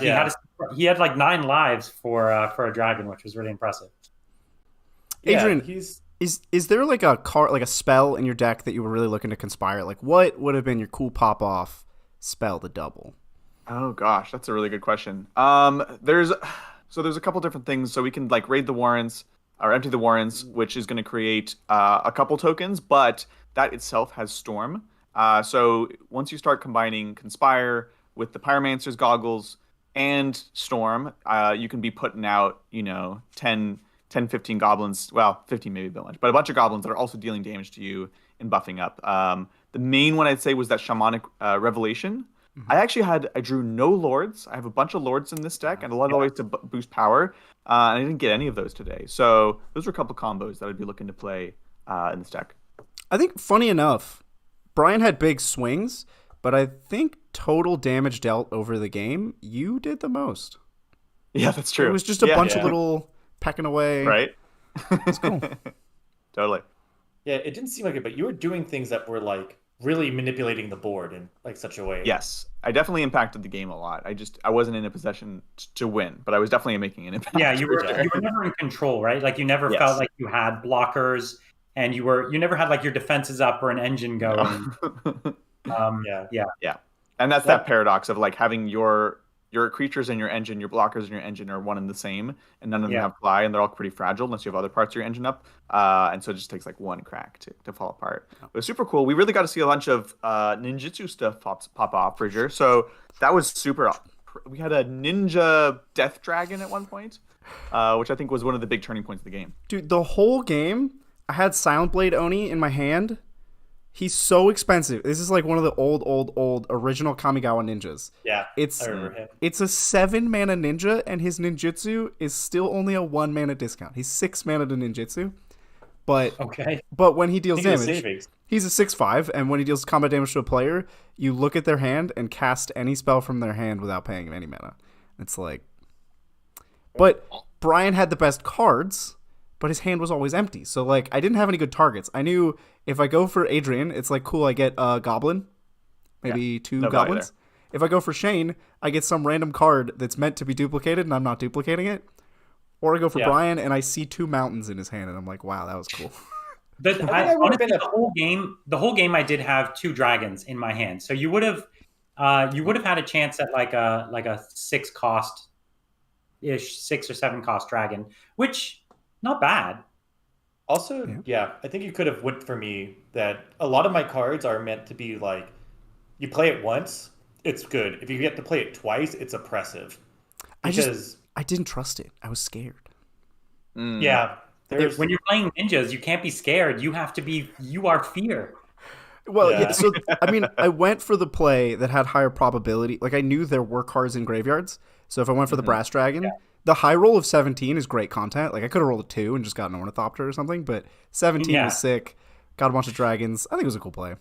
he had like 9 lives for a dragon, which was really impressive. Adrian, he's Is there like a card, like a spell in your deck that you were really looking to conspire? Like, what would have been your cool pop off spell to double? Oh gosh, that's a really good question. There's a couple different things. So we can like raid the warrens or empty the warrens, which is going to create a couple tokens, but that itself has storm. So once you start combining conspire with the pyromancer's goggles and storm, you can be putting out 10 10, 15 goblins. Well, 15 maybe a bit much, but a bunch of goblins that are also dealing damage to you and buffing up. The main one I'd say was that shamanic revelation. I drew no lords. I have a bunch of lords in this deck and a lot of ways to boost power. And I didn't get any of those today. So those were a couple combos that I'd be looking to play in this deck. I think, funny enough, Brian had big swings, but I think total damage dealt over the game, you did the most. Yeah, that's true. It was just a bunch of little pecking away. Right? It's cool. Totally. Yeah, it didn't seem like it, but you were doing things that were like really manipulating the board in like such a way. Yes, I definitely impacted the game a lot. I wasn't in a position to win, but I was definitely making an impact. Yeah, you were never in control, right? Like you never felt like you had blockers, and you never had like your defenses up or an engine going. Yeah, and that's that paradox of like having your creatures and your engine, your blockers and your engine are one and the same, and none of them have fly, and they're all pretty fragile unless you have other parts of your engine up. And so it just takes like one crack to fall apart. It was super cool. We really got to see a bunch of ninjutsu stuff pop off, Bridger. So that was super. We had a ninja death dragon at one point, which I think was one of the big turning points of the game. Dude, the whole game, I had Silent Blade Oni in my hand. He's so expensive. This is like one of the old original Kamigawa ninjas. Yeah, it's I remember him. It's a 7-mana ninja, and his ninjutsu is still only a 1-mana discount. He's 6 mana to ninjutsu, but when he deals damage, he's a 6/5, and when he deals combat damage to a player, you look at their hand and cast any spell from their hand without paying him any mana. It's like, but Brian had the best cards, but his hand was always empty. So, like, I didn't have any good targets. I knew if I go for Adrian, it's like, cool, I get a goblin. Maybe 2 goblins. If I go for Shane, I get some random card that's meant to be duplicated, and I'm not duplicating it. Or I go for Brian, and I see 2 mountains in his hand, and I'm like, wow, that was cool. Honestly, the whole game, I did have 2 dragons in my hand. So you would have had a chance at like a 6 cost ish, 6 or 7 cost dragon, which not bad. Also, I think you could have went for me that a lot of my cards are meant to be like, you play it once, it's good. If you get to play it twice, it's oppressive. Because I didn't trust it. I was scared. Yeah. When you're playing ninjas, you can't be scared. You are fear. Well, so, I mean, I went for the play that had higher probability. Like, I knew there were cards in graveyards. So if I went for the Brass Dragon, the high roll of 17 is great content. Like, I could have rolled a 2 and just got an Ornithopter or something, but 17 was sick. Got a bunch of dragons. I think it was a cool play.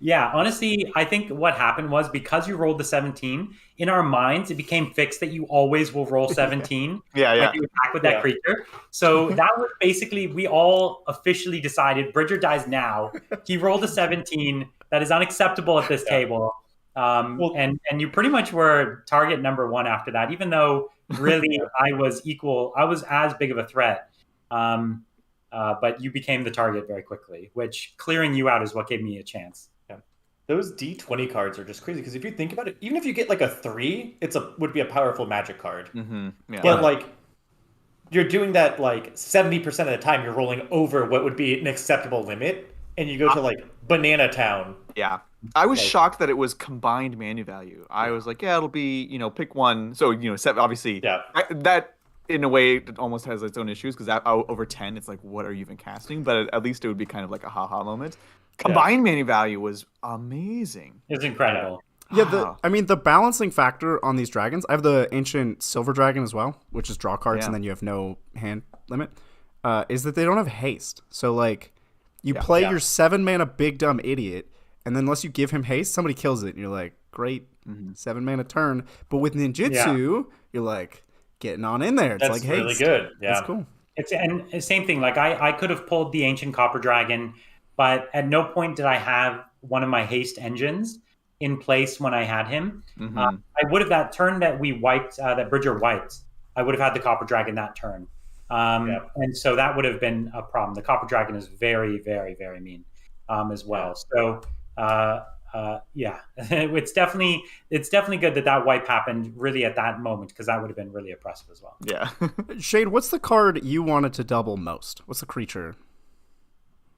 Yeah, honestly, I think what happened was because you rolled the 17, in our minds, it became fixed that you always will roll 17 when you attack with that creature. So that was basically, we all officially decided, Bridger dies now. He rolled a 17. That is unacceptable at this table. And you pretty much were target number 1 after that, even though really I was as big of a threat. But you became the target very quickly, which clearing you out is what gave me a chance. Those D20 cards are just crazy because if you think about it, even if you get like a 3, would be a powerful magic card. But like you're doing that like 70% of the time, you're rolling over what would be an acceptable limit, and you go to like Banana Town. Yeah, I was shocked that it was combined mana value. I was like, it'll be pick one. So obviously, that in a way it almost has its own issues because over 10, it's like, what are you even casting? But at least it would be kind of like a haha moment. Combined mana value was amazing. It was incredible. Yeah, the balancing factor on these dragons, I have the ancient silver dragon as well, which is draw cards and then you have no hand limit, is that they don't have haste. So like you play your 7 mana big dumb idiot, and then unless you give him haste, somebody kills it, and you're like, great, 7 mana turn. But with ninjutsu, you're like getting on in there. It's That's like really haste. good. Yeah, it's cool. And the same thing. Like I could have pulled the ancient copper dragon, but at no point did I have one of my haste engines in place when I had him. I would have that turn that we wiped, that Bridger wiped. I would have had the copper dragon that turn, and so that would have been a problem. The copper dragon is very, very, very mean as well. So it's definitely good that wipe happened really at that moment because that would have been really oppressive as well. Yeah. Shade, what's the card you wanted to double most? What's the creature?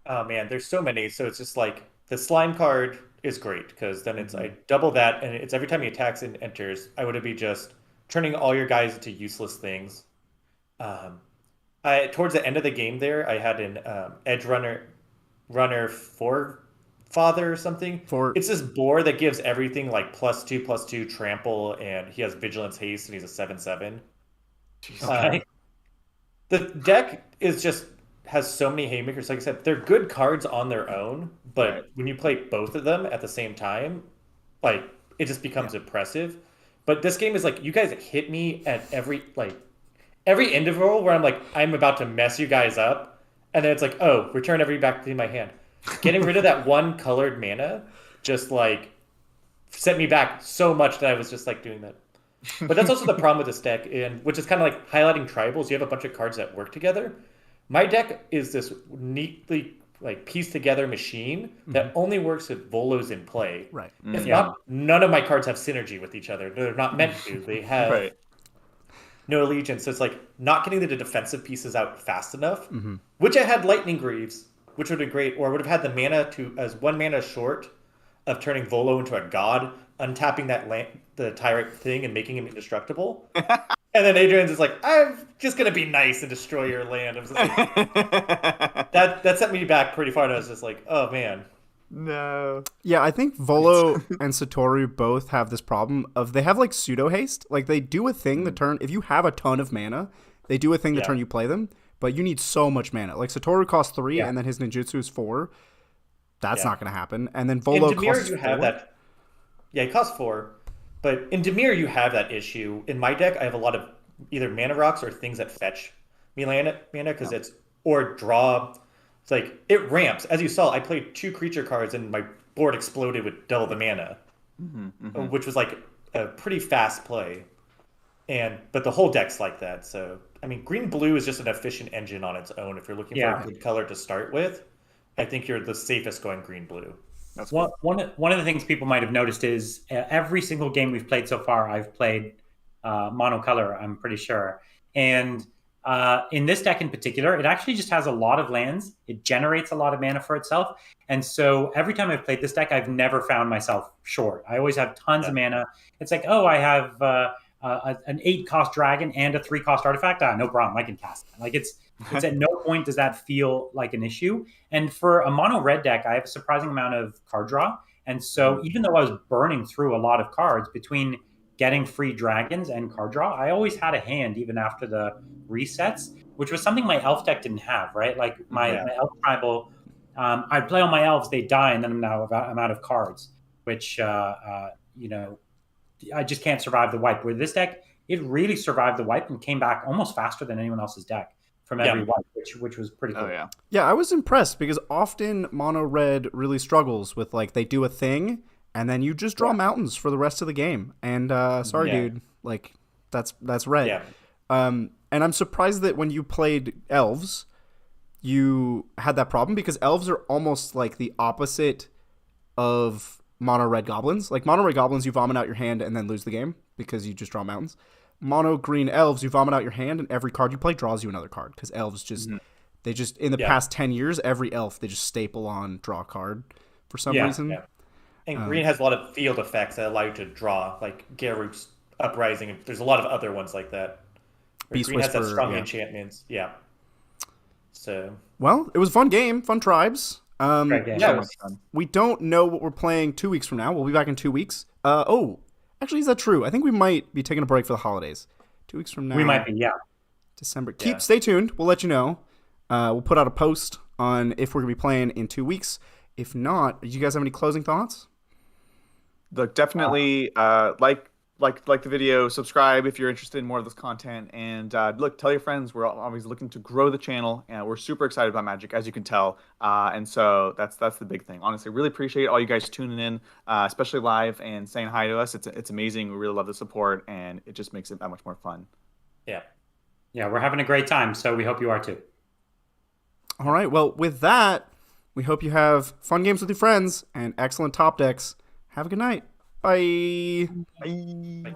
Oh man, there's so many. So it's just like the slime card is great because then it's I double that, and it's every time he attacks and enters, I would be just turning all your guys into useless things. Towards the end of the game there, I had an edge runner forefather or something. It's this boar that gives everything like +2/+2 trample, and he has vigilance haste, and he's a 7/7. Okay. The deck has so many haymakers. Like I said, they're good cards on their own, but when you play both of them at the same time, like it just becomes impressive. But this game is like you guys hit me at every interval where I'm about to mess you guys up, and then it's like, oh, return every back to my hand. Getting rid of that one colored mana just like set me back so much that I was just like doing that. But that's also the problem with this deck, and which is kind of like highlighting tribals. You have a bunch of cards that work together. My deck is this neatly like pieced together machine that only works if Volo's in play. Right. If not, none of my cards have synergy with each other. They're not meant to. They have no allegiance. So it's like not getting the defensive pieces out fast enough. Which I had Lightning Greaves, which would have been great, or would have had the mana as 1 mana short of turning Volo into a god, untapping the tyrant thing and making him indestructible. And then Adrian's is like, I'm just gonna be nice and destroy your land. I was like, that set me back pretty far. And I was just like, oh man. No. Yeah, I think Volo and Satoru both have this problem of they have like pseudo haste. Like they do a thing the turn if you have a ton of mana, they do a thing the turn you play them, but you need so much mana. Like Satoru costs 3 and then his ninjutsu is 4. That's not gonna happen. And then Volo in Dimir, costs you have 4. that. Yeah, he costs 4. But in Dimir, you have that issue. In my deck, I have a lot of either mana rocks or things that fetch me mana because it's or draw. It's like it ramps. As you saw, I played 2 creature cards and my board exploded with double the mana, which was like a pretty fast play. But the whole deck's like that. So I mean, green blue is just an efficient engine on its own. If you're looking for a good color to start with, I think you're the safest going green blue. That's cool. One of the things people might have noticed is every single game we've played so far, I've played monocolor, I'm pretty sure. And in this deck in particular, it actually just has a lot of lands. It generates a lot of mana for itself. And so every time I've played this deck, I've never found myself short. I always have tons of mana. It's like, oh, I have an 8-cost dragon and a 3-cost artifact. No problem, I can cast it. Like it's at no point does that feel like an issue. And for a mono red deck, I have a surprising amount of card draw. And so even though I was burning through a lot of cards between getting free dragons and card draw, I always had a hand even after the resets, which was something my elf deck didn't have, right? Like my elf tribal, I'd play all my elves, they die, and then I'm out of cards, which, I just can't survive the wipe. Where this deck, it really survived the wipe and came back almost faster than anyone else's deck from every wipe, which was pretty cool. Yeah, I was impressed because often mono red really struggles with like they do a thing and then you just draw mountains for the rest of the game. And sorry, dude, like that's red. Yeah. And I'm surprised that when you played elves, you had that problem because elves are almost like the opposite of mono red goblins. Like mono red goblins, you vomit out your hand and then lose the game because you just draw mountains. Mono green elves, you vomit out your hand and every card you play draws you another card because elves just they just in the past 10 years every elf they just staple on draw a card for some reason. Yeah. And green has a lot of field effects that allow you to draw, like Garruk's Uprising, and there's a lot of other ones like that. Beast green Whisperer, has that strong enchantments. Yeah. So well, it was a fun game, fun tribes. Great game. So much fun. We don't know what we're playing 2 weeks from now. We'll be back in 2 weeks. Actually, is that true? I think we might be taking a break for the holidays. 2 weeks from now. We might be, December. Stay tuned. We'll let you know. We'll put out a post on if we're going to be playing in 2 weeks. If not, do you guys have any closing thoughts? Look, definitely like the video, subscribe if you're interested in more of this content, and look, tell your friends. We're always looking to grow the channel, and we're super excited about Magic, as you can tell. And so that's the big thing. Honestly, really appreciate all you guys tuning in, especially live and saying hi to us. It's amazing. We really love the support, and it just makes it that much more fun. Yeah, we're having a great time, so we hope you are too. All right. Well, with that, we hope you have fun games with your friends and excellent top decks. Have a good night. Bye. Bye.